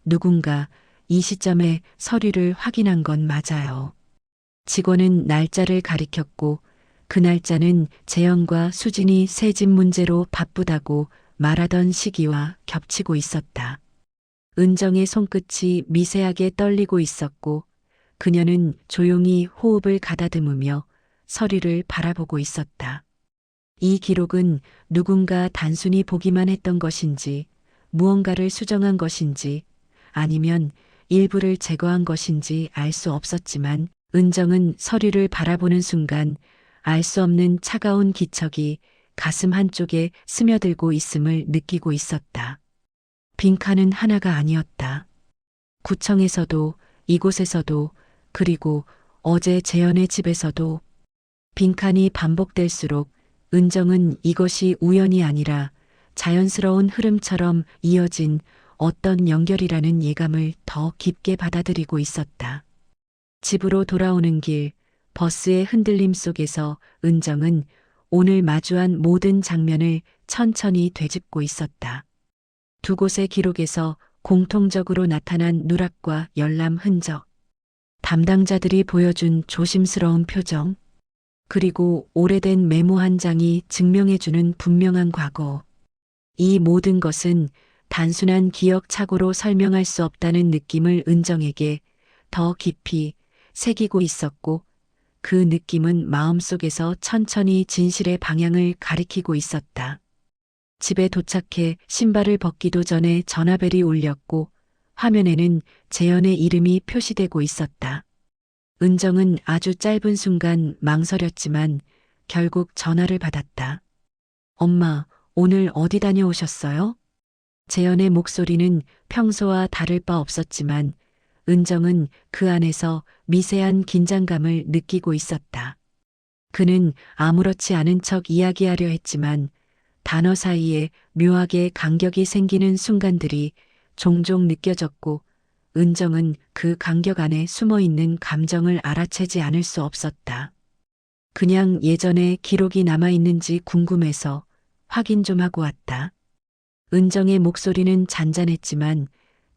누군가 이 시점에 서류를 확인한 건 맞아요. 직원은 날짜를 가리켰고 그 날짜는 재현과 수진이 새 집 문제로 바쁘다고 말하던 시기와 겹치고 있었다. 은정의 손끝이 미세하게 떨리고 있었고 그녀는 조용히 호흡을 가다듬으며 서류를 바라보고 있었다. 이 기록은 누군가 단순히 보기만 했던 것인지 무언가를 수정한 것인지 아니면 일부를 제거한 것인지 알 수 없었지만 은정은 서류를 바라보는 순간 알 수 없는 차가운 기척이 가슴 한쪽에 스며들고 있음을 느끼고 있었다. 빈칸은 하나가 아니었다. 구청에서도 이곳에서도 그리고 어제 재현의 집에서도 빈칸이 반복될수록 은정은 이것이 우연이 아니라 자연스러운 흐름처럼 이어진 어떤 연결이라는 예감을 더 깊게 받아들이고 있었다. 집으로 돌아오는 길, 버스의 흔들림 속에서 은정은 오늘 마주한 모든 장면을 천천히 되짚고 있었다. 두 곳의 기록에서 공통적으로 나타난 누락과 열람 흔적, 담당자들이 보여준 조심스러운 표정, 그리고 오래된 메모 한 장이 증명해주는 분명한 과거. 이 모든 것은 단순한 기억 착오로 설명할 수 없다는 느낌을 은정에게 더 깊이 새기고 있었고 그 느낌은 마음속에서 천천히 진실의 방향을 가리키고 있었다. 집에 도착해 신발을 벗기도 전에 전화벨이 울렸고 화면에는 재현의 이름이 표시되고 있었다. 은정은 아주 짧은 순간 망설였지만 결국 전화를 받았다. 엄마, 오늘 어디 다녀오셨어요? 재현의 목소리는 평소와 다를 바 없었지만 은정은 그 안에서 미세한 긴장감을 느끼고 있었다. 그는 아무렇지 않은 척 이야기하려 했지만 단어 사이에 묘하게 간격이 생기는 순간들이 종종 느껴졌고 은정은 그 간격 안에 숨어 있는 감정을 알아채지 않을 수 없었다. 그냥 예전에 기록이 남아있는지 궁금해서 확인 좀 하고 왔다. 은정의 목소리는 잔잔했지만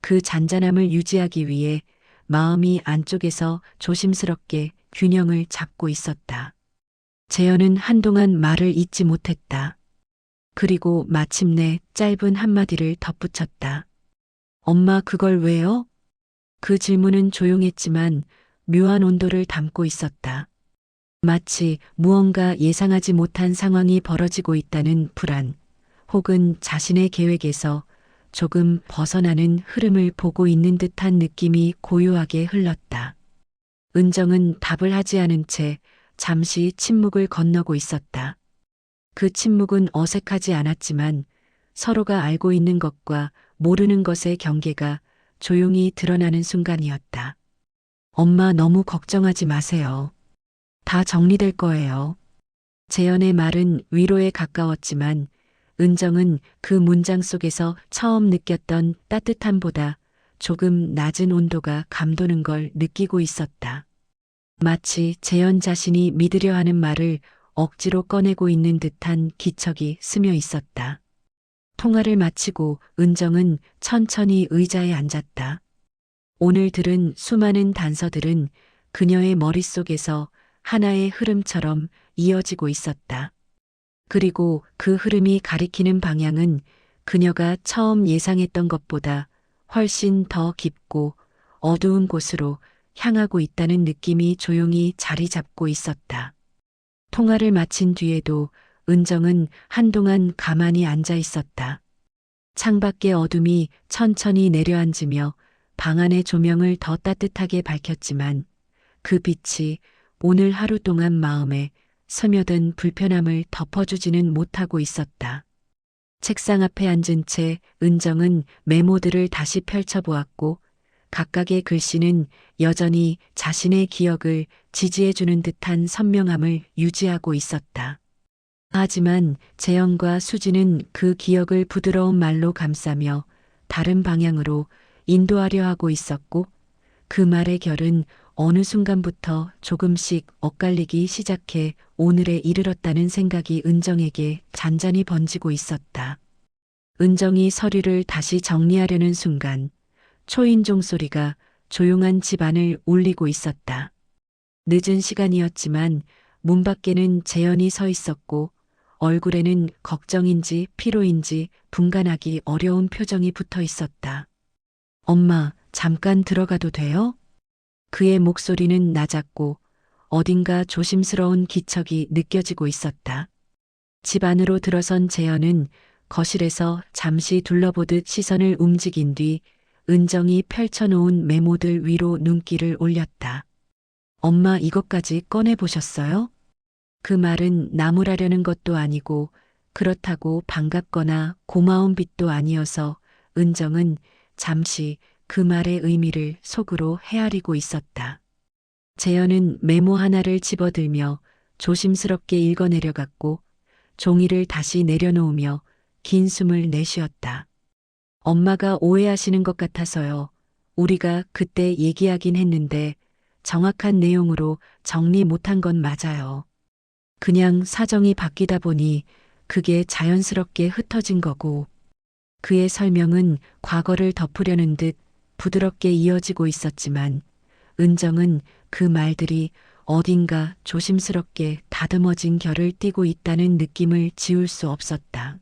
그 잔잔함을 유지하기 위해 마음이 안쪽에서 조심스럽게 균형을 잡고 있었다. 재현은 한동안 말을 잇지 못했다. 그리고 마침내 짧은 한마디를 덧붙였다. 엄마 그걸 왜요? 그 질문은 조용했지만 묘한 온도를 담고 있었다. 마치 무언가 예상하지 못한 상황이 벌어지고 있다는 불안, 혹은 자신의 계획에서 조금 벗어나는 흐름을 보고 있는 듯한 느낌이 고요하게 흘렀다. 은정은 답을 하지 않은 채 잠시 침묵을 건너고 있었다. 그 침묵은 어색하지 않았지만 서로가 알고 있는 것과 모르는 것의 경계가 조용히 드러나는 순간이었다. 엄마 너무 걱정하지 마세요. 다 정리될 거예요. 재현의 말은 위로에 가까웠지만 은정은 그 문장 속에서 처음 느꼈던 따뜻함보다 조금 낮은 온도가 감도는 걸 느끼고 있었다. 마치 재현 자신이 믿으려 하는 말을 억지로 꺼내고 있는 듯한 기척이 스며 있었다. 통화를 마치고 은정은 천천히 의자에 앉았다. 오늘 들은 수많은 단서들은 그녀의 머릿속에서 하나의 흐름처럼 이어지고 있었다. 그리고 그 흐름이 가리키는 방향은 그녀가 처음 예상했던 것보다 훨씬 더 깊고 어두운 곳으로 향하고 있다는 느낌이 조용히 자리 잡고 있었다. 통화를 마친 뒤에도 은정은 한동안 가만히 앉아 있었다. 창밖의 어둠이 천천히 내려앉으며 방 안의 조명을 더 따뜻하게 밝혔지만 그 빛이 오늘 하루 동안 마음에 스며든 불편함을 덮어주지는 못하고 있었다. 책상 앞에 앉은 채 은정은 메모들을 다시 펼쳐보았고 각각의 글씨는 여전히 자신의 기억을 지지해주는 듯한 선명함을 유지하고 있었다. 하지만 재현과 수지는 그 기억을 부드러운 말로 감싸며 다른 방향으로 인도하려 하고 있었고 그 말의 결은 어느 순간부터 조금씩 엇갈리기 시작해 오늘에 이르렀다는 생각이 은정에게 잔잔히 번지고 있었다. 은정이 서류를 다시 정리하려는 순간 초인종 소리가 조용한 집안을 울리고 있었다. 늦은 시간이었지만 문 밖에는 재현이 서 있었고 얼굴에는 걱정인지 피로인지 분간하기 어려운 표정이 붙어 있었다. 엄마, 잠깐 들어가도 돼요? 그의 목소리는 낮았고 어딘가 조심스러운 기척이 느껴지고 있었다. 집 안으로 들어선 재현은 거실에서 잠시 둘러보듯 시선을 움직인 뒤 은정이 펼쳐놓은 메모들 위로 눈길을 올렸다. 엄마 이것까지 꺼내보셨어요? 그 말은 나무라려는 것도 아니고 그렇다고 반갑거나 고마운 빛도 아니어서 은정은 잠시 그 말의 의미를 속으로 헤아리고 있었다. 재현은 메모 하나를 집어들며 조심스럽게 읽어내려갔고 종이를 다시 내려놓으며 긴 숨을 내쉬었다. 엄마가 오해하시는 것 같아서요. 우리가 그때 얘기하긴 했는데 정확한 내용으로 정리 못한 건 맞아요. 그냥 사정이 바뀌다 보니 그게 자연스럽게 흩어진 거고. 그의 설명은 과거를 덮으려는 듯 부드럽게 이어지고 있었지만 은정은 그 말들이 어딘가 조심스럽게 다듬어진 결을 띠고 있다는 느낌을 지울 수 없었다.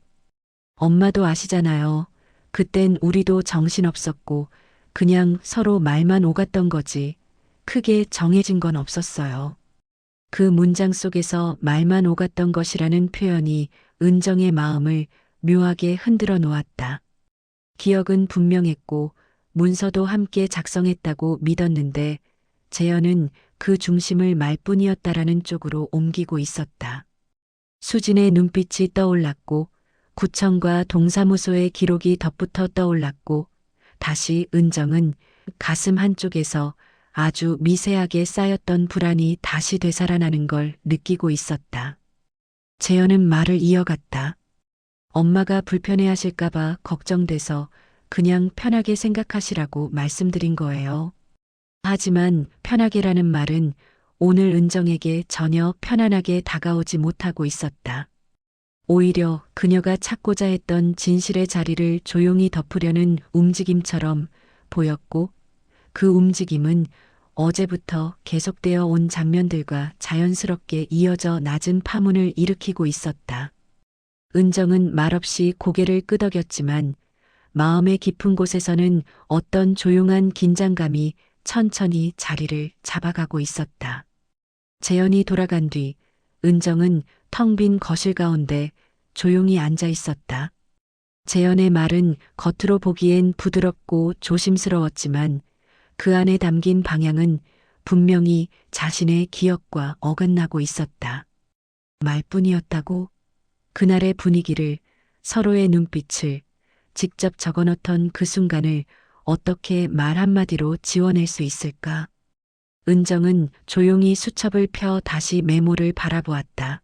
엄마도 아시잖아요. 그땐 우리도 정신없었고 그냥 서로 말만 오갔던 거지 크게 정해진 건 없었어요. 그 문장 속에서 말만 오갔던 것이라는 표현이 은정의 마음을 묘하게 흔들어 놓았다. 기억은 분명했고 문서도 함께 작성했다고 믿었는데 재현은 그 중심을 말뿐이었다라는 쪽으로 옮기고 있었다. 수진의 눈빛이 떠올랐고 구청과 동사무소의 기록이 덧붙어 떠올랐고 다시 은정은 가슴 한쪽에서 아주 미세하게 쌓였던 불안이 다시 되살아나는 걸 느끼고 있었다. 재현은 말을 이어갔다. 엄마가 불편해하실까봐 걱정돼서 그냥 편하게 생각하시라고 말씀드린 거예요. 하지만 편하게라는 말은 오늘 은정에게 전혀 편안하게 다가오지 못하고 있었다. 오히려 그녀가 찾고자 했던 진실의 자리를 조용히 덮으려는 움직임처럼 보였고 그 움직임은 어제부터 계속되어 온 장면들과 자연스럽게 이어져 낮은 파문을 일으키고 있었다. 은정은 말없이 고개를 끄덕였지만 마음의 깊은 곳에서는 어떤 조용한 긴장감이 천천히 자리를 잡아가고 있었다. 재현이 돌아간 뒤 은정은 텅 빈 거실 가운데 조용히 앉아 있었다. 재현의 말은 겉으로 보기엔 부드럽고 조심스러웠지만 그 안에 담긴 방향은 분명히 자신의 기억과 어긋나고 있었다. 말뿐이었다고? 그날의 분위기를, 서로의 눈빛을, 직접 적어놓던 그 순간을 어떻게 말 한마디로 지워낼 수 있을까? 은정은 조용히 수첩을 펴 다시 메모를 바라보았다.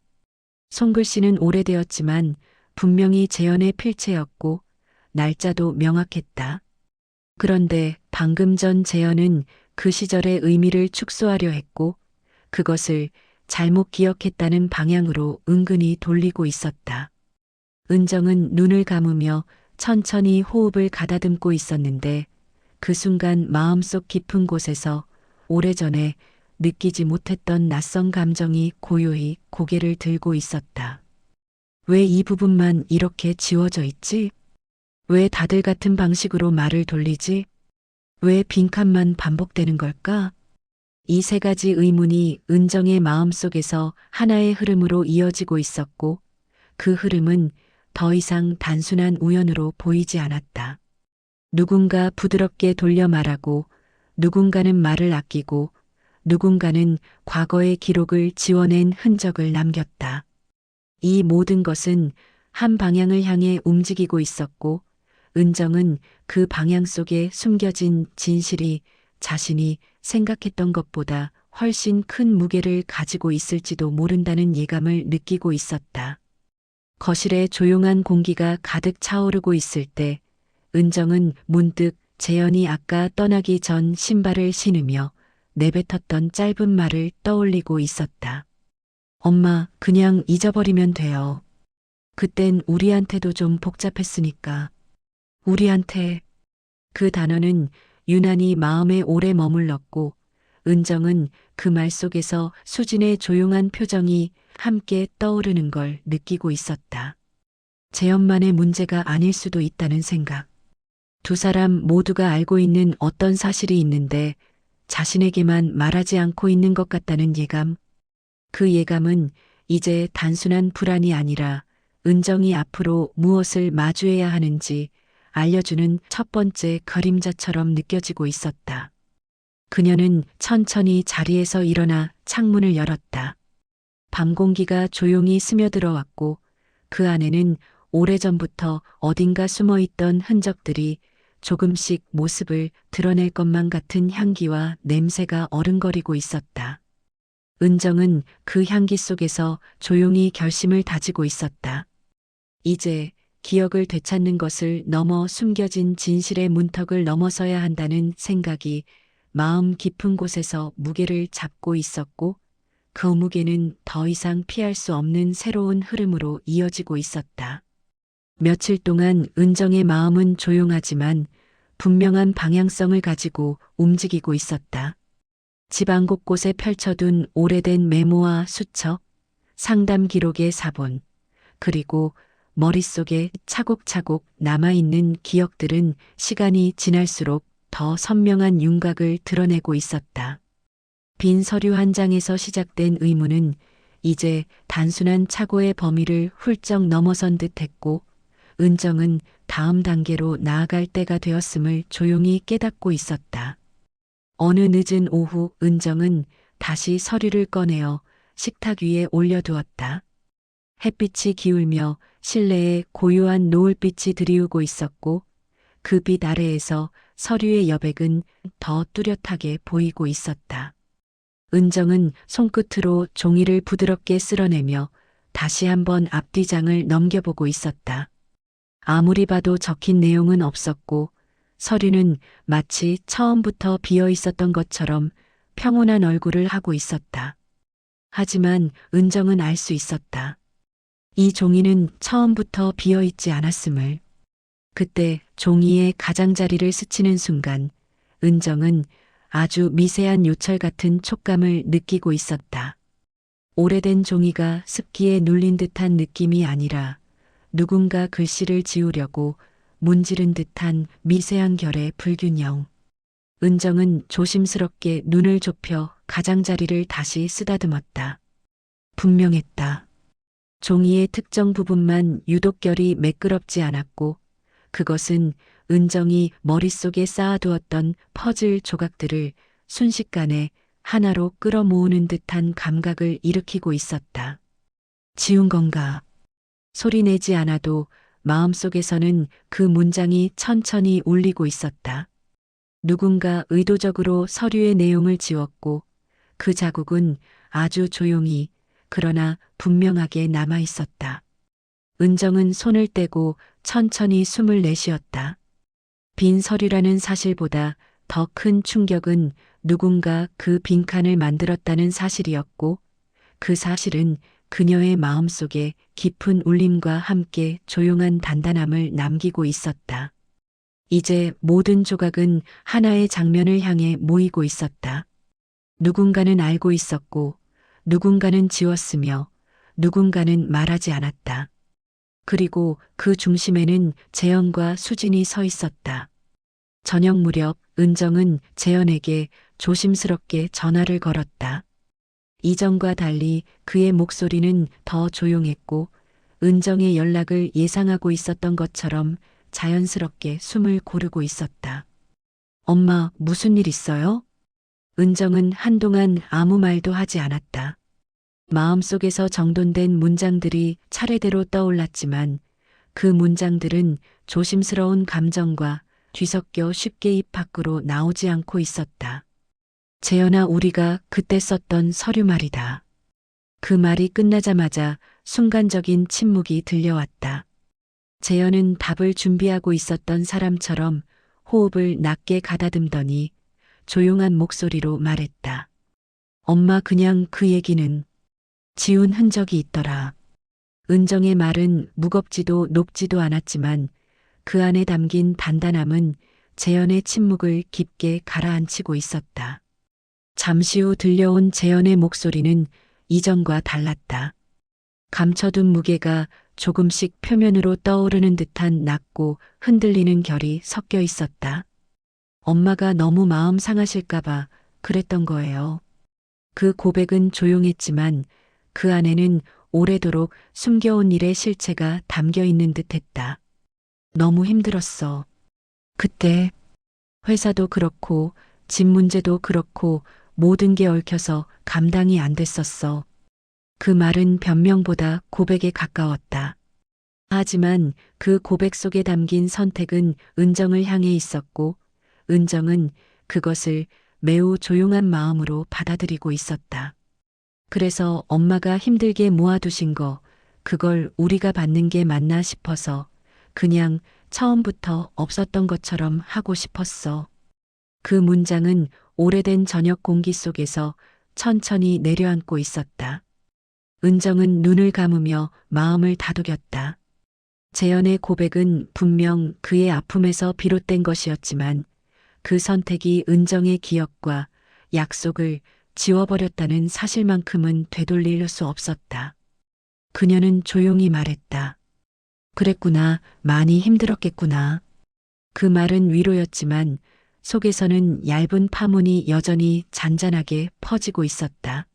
손글씨는 오래되었지만 분명히 재현의 필체였고 날짜도 명확했다. 그런데 방금 전 재현은 그 시절의 의미를 축소하려 했고 그것을 잘못 기억했다는 방향으로 은근히 돌리고 있었다. 은정은 눈을 감으며 천천히 호흡을 가다듬고 있었는데 그 순간 마음속 깊은 곳에서 오래전에 느끼지 못했던 낯선 감정이 고요히 고개를 들고 있었다. 왜 이 부분만 이렇게 지워져 있지? 왜 다들 같은 방식으로 말을 돌리지? 왜 빈칸만 반복되는 걸까? 이 세 가지 의문이 은정의 마음속에서 하나의 흐름으로 이어지고 있었고 그 흐름은 더 이상 단순한 우연으로 보이지 않았다. 누군가 부드럽게 돌려 말하고 누군가는 말을 아끼고 누군가는 과거의 기록을 지워낸 흔적을 남겼다. 이 모든 것은 한 방향을 향해 움직이고 있었고 은정은 그 방향 속에 숨겨진 진실이 자신이 생각했던 것보다 훨씬 큰 무게를 가지고 있을지도 모른다는 예감을 느끼고 있었다. 거실에 조용한 공기가 가득 차오르고 있을 때 은정은 문득 재현이 아까 떠나기 전 신발을 신으며 내뱉었던 짧은 말을 떠올리고 있었다. 엄마, 그냥 잊어버리면 돼요. 그땐 우리한테도 좀 복잡했으니까. 우리한테. 그 단어는 유난히 마음에 오래 머물렀고 은정은 그 말 속에서 수진의 조용한 표정이 함께 떠오르는 걸 느끼고 있었다. 재현만의 문제가 아닐 수도 있다는 생각. 두 사람 모두가 알고 있는 어떤 사실이 있는데 자신에게만 말하지 않고 있는 것 같다는 예감. 그 예감은 이제 단순한 불안이 아니라 은정이 앞으로 무엇을 마주해야 하는지 알려주는 첫 번째 그림자처럼 느껴지고 있었다. 그녀는 천천히 자리에서 일어나 창문을 열었다. 밤 공기가 조용히 스며들어 왔고 그 안에는 오래전부터 어딘가 숨어있던 흔적들이 조금씩 모습을 드러낼 것만 같은 향기와 냄새가 어른거리고 있었다. 은정은 그 향기 속에서 조용히 결심을 다지고 있었다. 이제 기억을 되찾는 것을 넘어 숨겨진 진실의 문턱을 넘어서야 한다는 생각이 마음 깊은 곳에서 무게를 잡고 있었고 그 무게는 더 이상 피할 수 없는 새로운 흐름으로 이어지고 있었다. 며칠 동안 은정의 마음은 조용하지만 분명한 방향성을 가지고 움직이고 있었다. 집안 곳곳에 펼쳐둔 오래된 메모와 수첩, 상담 기록의 사본, 그리고 머릿속에 차곡차곡 남아있는 기억들은 시간이 지날수록 더 선명한 윤곽을 드러내고 있었다. 빈 서류 한 장에서 시작된 의문은 이제 단순한 착오의 범위를 훌쩍 넘어선 듯했고 은정은 다음 단계로 나아갈 때가 되었음을 조용히 깨닫고 있었다. 어느 늦은 오후 은정은 다시 서류를 꺼내어 식탁 위에 올려두었다. 햇빛이 기울며 실내에 고요한 노을빛이 드리우고 있었고 그 빛 아래에서 서류의 여백은 더 뚜렷하게 보이고 있었다. 은정은 손끝으로 종이를 부드럽게 쓸어내며 다시 한번 앞뒤장을 넘겨보고 있었다. 아무리 봐도 적힌 내용은 없었고 서류는 마치 처음부터 비어 있었던 것처럼 평온한 얼굴을 하고 있었다. 하지만 은정은 알 수 있었다. 이 종이는 처음부터 비어 있지 않았음을. 그때 종이의 가장자리를 스치는 순간 은정은 아주 미세한 요철 같은 촉감을 느끼고 있었다. 오래된 종이가 습기에 눌린 듯한 느낌이 아니라 누군가 글씨를 지우려고 문지른 듯한 미세한 결의 불균형. 은정은 조심스럽게 눈을 좁혀 가장자리를 다시 쓰다듬었다. 분명했다. 종이의 특정 부분만 유독 결이 매끄럽지 않았고 그것은 은정이 머릿속에 쌓아두었던 퍼즐 조각들을 순식간에 하나로 끌어모으는 듯한 감각을 일으키고 있었다. 지운 건가? 소리내지 않아도 마음속에서는 그 문장이 천천히 울리고 있었다. 누군가 의도적으로 서류의 내용을 지웠고 그 자국은 아주 조용히 그러나 분명하게 남아 있었다. 은정은 손을 떼고 천천히 숨을 내쉬었다. 빈 서류라는 사실보다 더 큰 충격은 누군가 그 빈칸을 만들었다는 사실이었고 그 사실은 그녀의 마음속에 깊은 울림과 함께 조용한 단단함을 남기고 있었다. 이제 모든 조각은 하나의 장면을 향해 모이고 있었다. 누군가는 알고 있었고 누군가는 지웠으며 누군가는 말하지 않았다. 그리고 그 중심에는 재현과 수진이 서 있었다. 저녁 무렵 은정은 재현에게 조심스럽게 전화를 걸었다. 이전과 달리 그의 목소리는 더 조용했고 은정의 연락을 예상하고 있었던 것처럼 자연스럽게 숨을 고르고 있었다. 엄마, 무슨 일 있어요? 은정은 한동안 아무 말도 하지 않았다. 마음속에서 정돈된 문장들이 차례대로 떠올랐지만 그 문장들은 조심스러운 감정과 뒤섞여 쉽게 입 밖으로 나오지 않고 있었다. 재현아, 우리가 그때 썼던 서류 말이다. 그 말이 끝나자마자 순간적인 침묵이 들려왔다. 재현은 답을 준비하고 있었던 사람처럼 호흡을 낮게 가다듬더니 조용한 목소리로 말했다. 엄마, 그냥 그 얘기는 지운 흔적이 있더라. 은정의 말은 무겁지도 높지도 않았지만 그 안에 담긴 단단함은 재현의 침묵을 깊게 가라앉히고 있었다. 잠시 후 들려온 재현의 목소리는 이전과 달랐다. 감춰둔 무게가 조금씩 표면으로 떠오르는 듯한 낮고 흔들리는 결이 섞여 있었다. 엄마가 너무 마음 상하실까봐 그랬던 거예요. 그 고백은 조용했지만 그 안에는 오래도록 숨겨온 일의 실체가 담겨 있는 듯 했다. 너무 힘들었어. 그때 회사도 그렇고 집 문제도 그렇고 모든 게 얽혀서 감당이 안 됐었어. 그 말은 변명보다 고백에 가까웠다. 하지만 그 고백 속에 담긴 선택은 은정을 향해 있었고 은정은 그것을 매우 조용한 마음으로 받아들이고 있었다. 그래서 엄마가 힘들게 모아두신 거, 그걸 우리가 받는 게 맞나 싶어서 그냥 처음부터 없었던 것처럼 하고 싶었어. 그 문장은 오래된 저녁 공기 속에서 천천히 내려앉고 있었다. 은정은 눈을 감으며 마음을 다독였다. 재현의 고백은 분명 그의 아픔에서 비롯된 것이었지만 그 선택이 은정의 기억과 약속을 지워버렸다는 사실만큼은 되돌릴 수 없었다. 그녀는 조용히 말했다. 그랬구나, 많이 힘들었겠구나. 그 말은 위로였지만 속에서는 얇은 파문이 여전히 잔잔하게 퍼지고 있었다.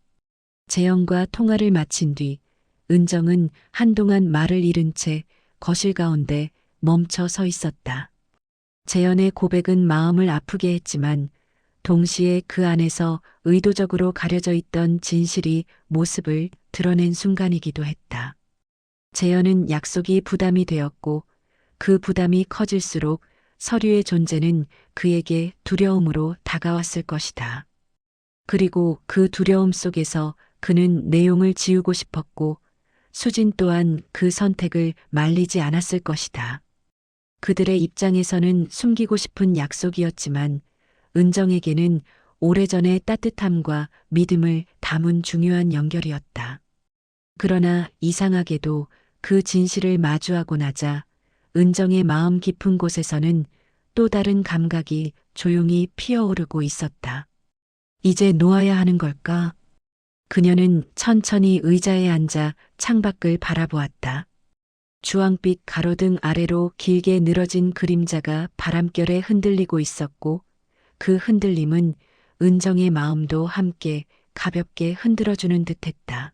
재현과 통화를 마친 뒤 은정은 한동안 말을 잃은 채 거실 가운데 멈춰 서 있었다. 재현의 고백은 마음을 아프게 했지만 동시에 그 안에서 의도적으로 가려져 있던 진실이 모습을 드러낸 순간이기도 했다. 재현은 약속이 부담이 되었고 그 부담이 커질수록 서류의 존재는 그에게 두려움으로 다가왔을 것이다. 그리고 그 두려움 속에서 그는 내용을 지우고 싶었고 수진 또한 그 선택을 말리지 않았을 것이다. 그들의 입장에서는 숨기고 싶은 약속이었지만 은정에게는 오래전의 따뜻함과 믿음을 담은 중요한 연결이었다. 그러나 이상하게도 그 진실을 마주하고 나자 은정의 마음 깊은 곳에서는 또 다른 감각이 조용히 피어오르고 있었다. 이제 놓아야 하는 걸까? 그녀는 천천히 의자에 앉아 창밖을 바라보았다. 주황빛 가로등 아래로 길게 늘어진 그림자가 바람결에 흔들리고 있었고 그 흔들림은 은정의 마음도 함께 가볍게 흔들어주는 듯했다.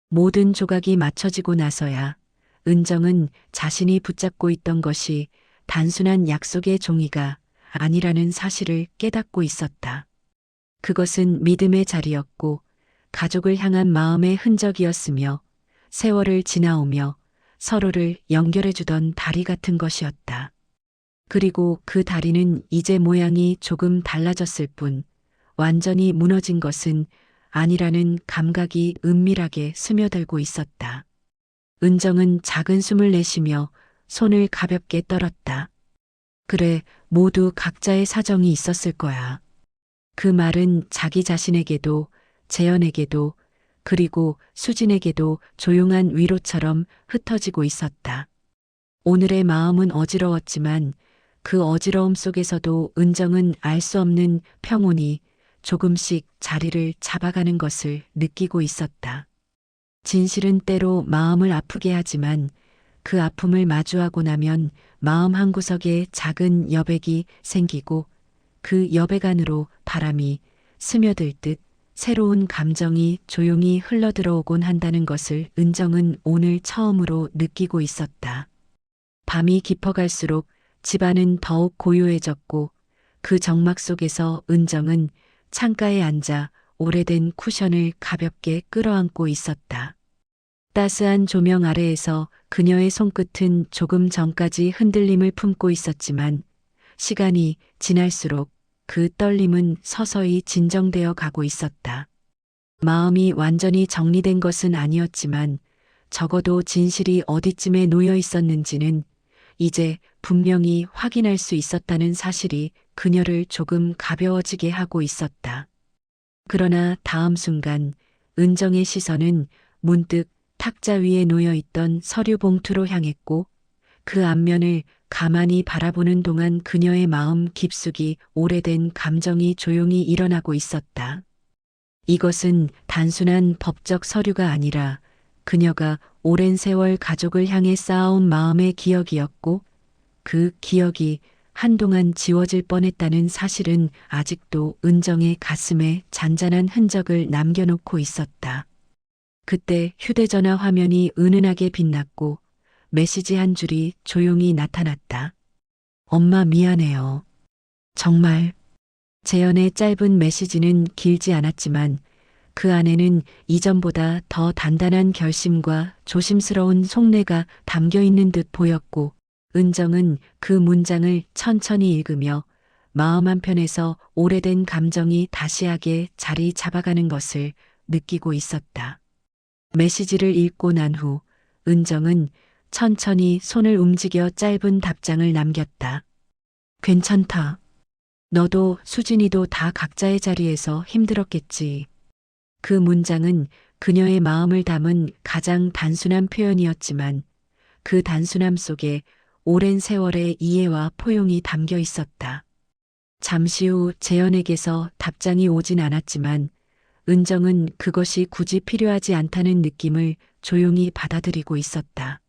모든 조각이 맞춰지고 나서야 은정은 자신이 붙잡고 있던 것이 단순한 약속의 종이가 아니라는 사실을 깨닫고 있었다. 그것은 믿음의 자리였고 가족을 향한 마음의 흔적이었으며 세월을 지나오며 서로를 연결해주던 다리 같은 것이었다. 그리고 그 다리는 이제 모양이 조금 달라졌을 뿐 완전히 무너진 것은 아니라는 감각이 은밀하게 스며들고 있었다. 은정은 작은 숨을 내쉬며 손을 가볍게 떨었다. 그래, 모두 각자의 사정이 있었을 거야. 그 말은 자기 자신에게도 재현에게도 그리고 수진에게도 조용한 위로처럼 흩어지고 있었다. 오늘의 마음은 어지러웠지만 그 어지러움 속에서도 은정은 알 수 없는 평온이 조금씩 자리를 잡아가는 것을 느끼고 있었다. 진실은 때로 마음을 아프게 하지만 그 아픔을 마주하고 나면 마음 한구석에 작은 여백이 생기고 그 여백 안으로 바람이 스며들 듯 새로운 감정이 조용히 흘러들어오곤 한다는 것을 은정은 오늘 처음으로 느끼고 있었다. 밤이 깊어갈수록 집안은 더욱 고요해졌고 그 정막 속에서 은정은 창가에 앉아 오래된 쿠션을 가볍게 끌어안고 있었다. 따스한 조명 아래에서 그녀의 손끝은 조금 전까지 흔들림을 품고 있었지만 시간이 지날수록 그 떨림은 서서히 진정되어 가고 있었다. 마음이 완전히 정리된 것은 아니었지만 적어도 진실이 어디쯤에 놓여 있었는지는 이제 분명히 확인할 수 있었다는 사실이 그녀를 조금 가벼워지게 하고 있었다. 그러나 다음 순간 은정의 시선은 문득 탁자 위에 놓여 있던 서류 봉투로 향했고 그 앞면을 가만히 바라보는 동안 그녀의 마음 깊숙이 오래된 감정이 조용히 일어나고 있었다. 이것은 단순한 법적 서류가 아니라 그녀가 오랜 세월 가족을 향해 쌓아온 마음의 기억이었고 그 기억이 한동안 지워질 뻔했다는 사실은 아직도 은정의 가슴에 잔잔한 흔적을 남겨놓고 있었다. 그때 휴대전화 화면이 은은하게 빛났고 메시지 한 줄이 조용히 나타났다. 엄마 미안해요. 정말. 재현의 짧은 메시지는 길지 않았지만 그 안에는 이전보다 더 단단한 결심과 조심스러운 속내가 담겨 있는 듯 보였고 은정은 그 문장을 천천히 읽으며 마음 한편에서 오래된 감정이 다시하게 자리 잡아가는 것을 느끼고 있었다. 메시지를 읽고 난 후 은정은 천천히 손을 움직여 짧은 답장을 남겼다. 괜찮다. 너도 수진이도 다 각자의 자리에서 힘들었겠지. 그 문장은 그녀의 마음을 담은 가장 단순한 표현이었지만 그 단순함 속에 오랜 세월의 이해와 포용이 담겨 있었다. 잠시 후 재현에게서 답장이 오진 않았지만 은정은 그것이 굳이 필요하지 않다는 느낌을 조용히 받아들이고 있었다.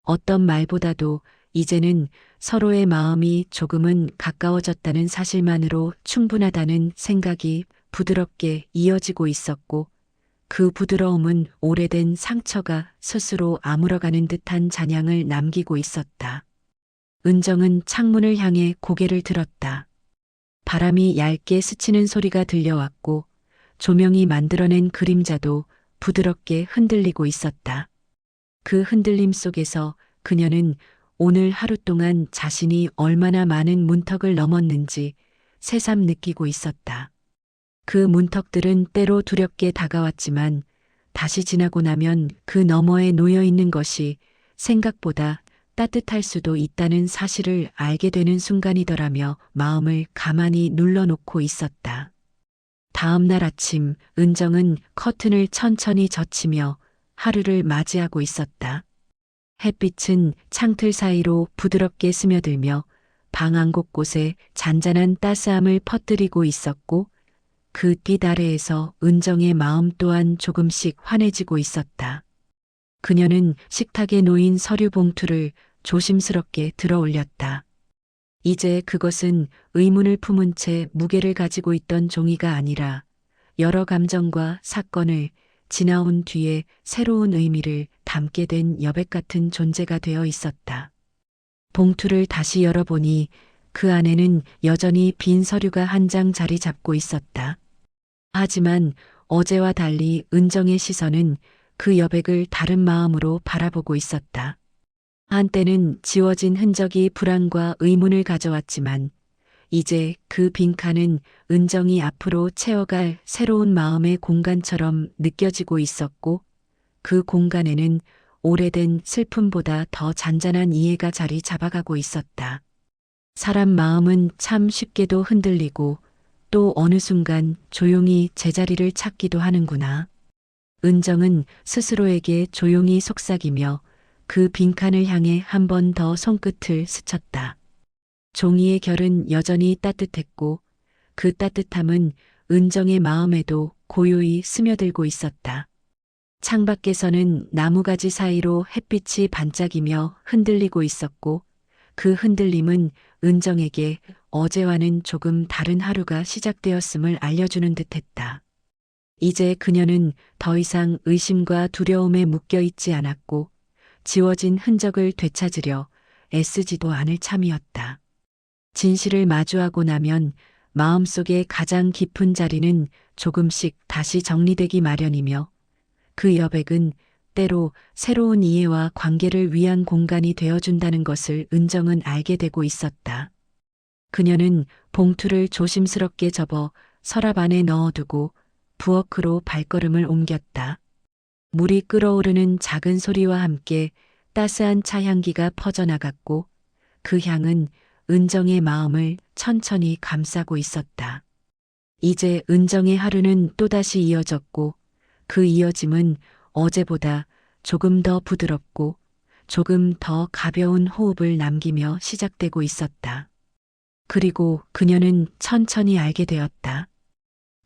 어떤 말보다도 이제는 서로의 마음이 조금은 가까워졌다는 사실만으로 충분하다는 생각이 부드럽게 이어지고 있었고 그 부드러움은 오래된 상처가 스스로 아물어가는 듯한 잔향을 남기고 있었다. 은정은 창문을 향해 고개를 들었다. 바람이 얇게 스치는 소리가 들려왔고 조명이 만들어낸 그림자도 부드럽게 흔들리고 있었다. 그 흔들림 속에서 그녀는 오늘 하루 동안 자신이 얼마나 많은 문턱을 넘었는지 새삼 느끼고 있었다. 그 문턱들은 때로 두렵게 다가왔지만 다시 지나고 나면 그 너머에 놓여 있는 것이 생각보다 따뜻할 수도 있다는 사실을 알게 되는 순간이더라며 마음을 가만히 눌러놓고 있었다. 다음 날 아침 은정은 커튼을 천천히 젖히며 하루를 맞이하고 있었다. 햇빛은 창틀 사이로 부드럽게 스며들며 방 한 곳곳에 잔잔한 따스함을 퍼뜨리고 있었고 그 빛 아래에서 은정의 마음 또한 조금씩 환해지고 있었다. 그녀는 식탁에 놓인 서류 봉투를 조심스럽게 들어 올렸다. 이제 그것은 의문을 품은 채 무게를 가지고 있던 종이가 아니라 여러 감정과 사건을 지나온 뒤에 새로운 의미를 담게 된 여백 같은 존재가 되어 있었다. 봉투를 다시 열어보니 그 안에는 여전히 빈 서류가 한 장 자리 잡고 있었다. 하지만 어제와 달리 은정의 시선은 그 여백을 다른 마음으로 바라보고 있었다. 한때는 지워진 흔적이 불안과 의문을 가져왔지만 이제 그 빈칸은 은정이 앞으로 채워갈 새로운 마음의 공간처럼 느껴지고 있었고 그 공간에는 오래된 슬픔보다 더 잔잔한 이해가 자리 잡아가고 있었다. 사람 마음은 참 쉽게도 흔들리고 또 어느 순간 조용히 제자리를 찾기도 하는구나. 은정은 스스로에게 조용히 속삭이며 그 빈칸을 향해 한 번 더 손끝을 스쳤다. 종이의 결은 여전히 따뜻했고 그 따뜻함은 은정의 마음에도 고요히 스며들고 있었다. 창밖에서는 나무가지 사이로 햇빛이 반짝이며 흔들리고 있었고 그 흔들림은 은정에게 어제와는 조금 다른 하루가 시작되었음을 알려주는 듯했다. 이제 그녀는 더 이상 의심과 두려움에 묶여 있지 않았고 지워진 흔적을 되찾으려 애쓰지도 않을 참이었다. 진실을 마주하고 나면 마음속의 가장 깊은 자리는 조금씩 다시 정리되기 마련이며 그 여백은 때로 새로운 이해와 관계를 위한 공간이 되어준다는 것을 은정은 알게 되고 있었다. 그녀는 봉투를 조심스럽게 접어 서랍 안에 넣어두고 부엌으로 발걸음을 옮겼다. 물이 끓어오르는 작은 소리와 함께 따스한 차 향기가 퍼져나갔고 그 향은 은정의 마음을 천천히 감싸고 있었다. 이제 은정의 하루는 또다시 이어졌고 그 이어짐은 어제보다 조금 더 부드럽고 조금 더 가벼운 호흡을 남기며 시작되고 있었다. 그리고 그녀는 천천히 알게 되었다.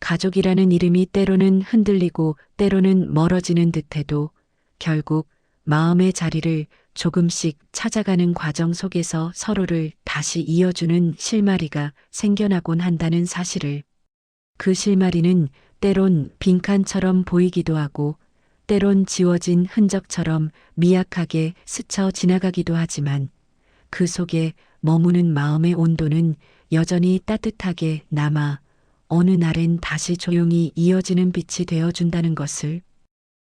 가족이라는 이름이 때로는 흔들리고 때로는 멀어지는 듯해도 결국 마음의 자리를 조금씩 찾아가는 과정 속에서 서로를 다시 이어주는 실마리가 생겨나곤 한다는 사실을. 그 실마리는 때론 빈칸처럼 보이기도 하고 때론 지워진 흔적처럼 미약하게 스쳐 지나가기도 하지만 그 속에 머무는 마음의 온도는 여전히 따뜻하게 남아 어느 날엔 다시 조용히 이어지는 빛이 되어준다는 것을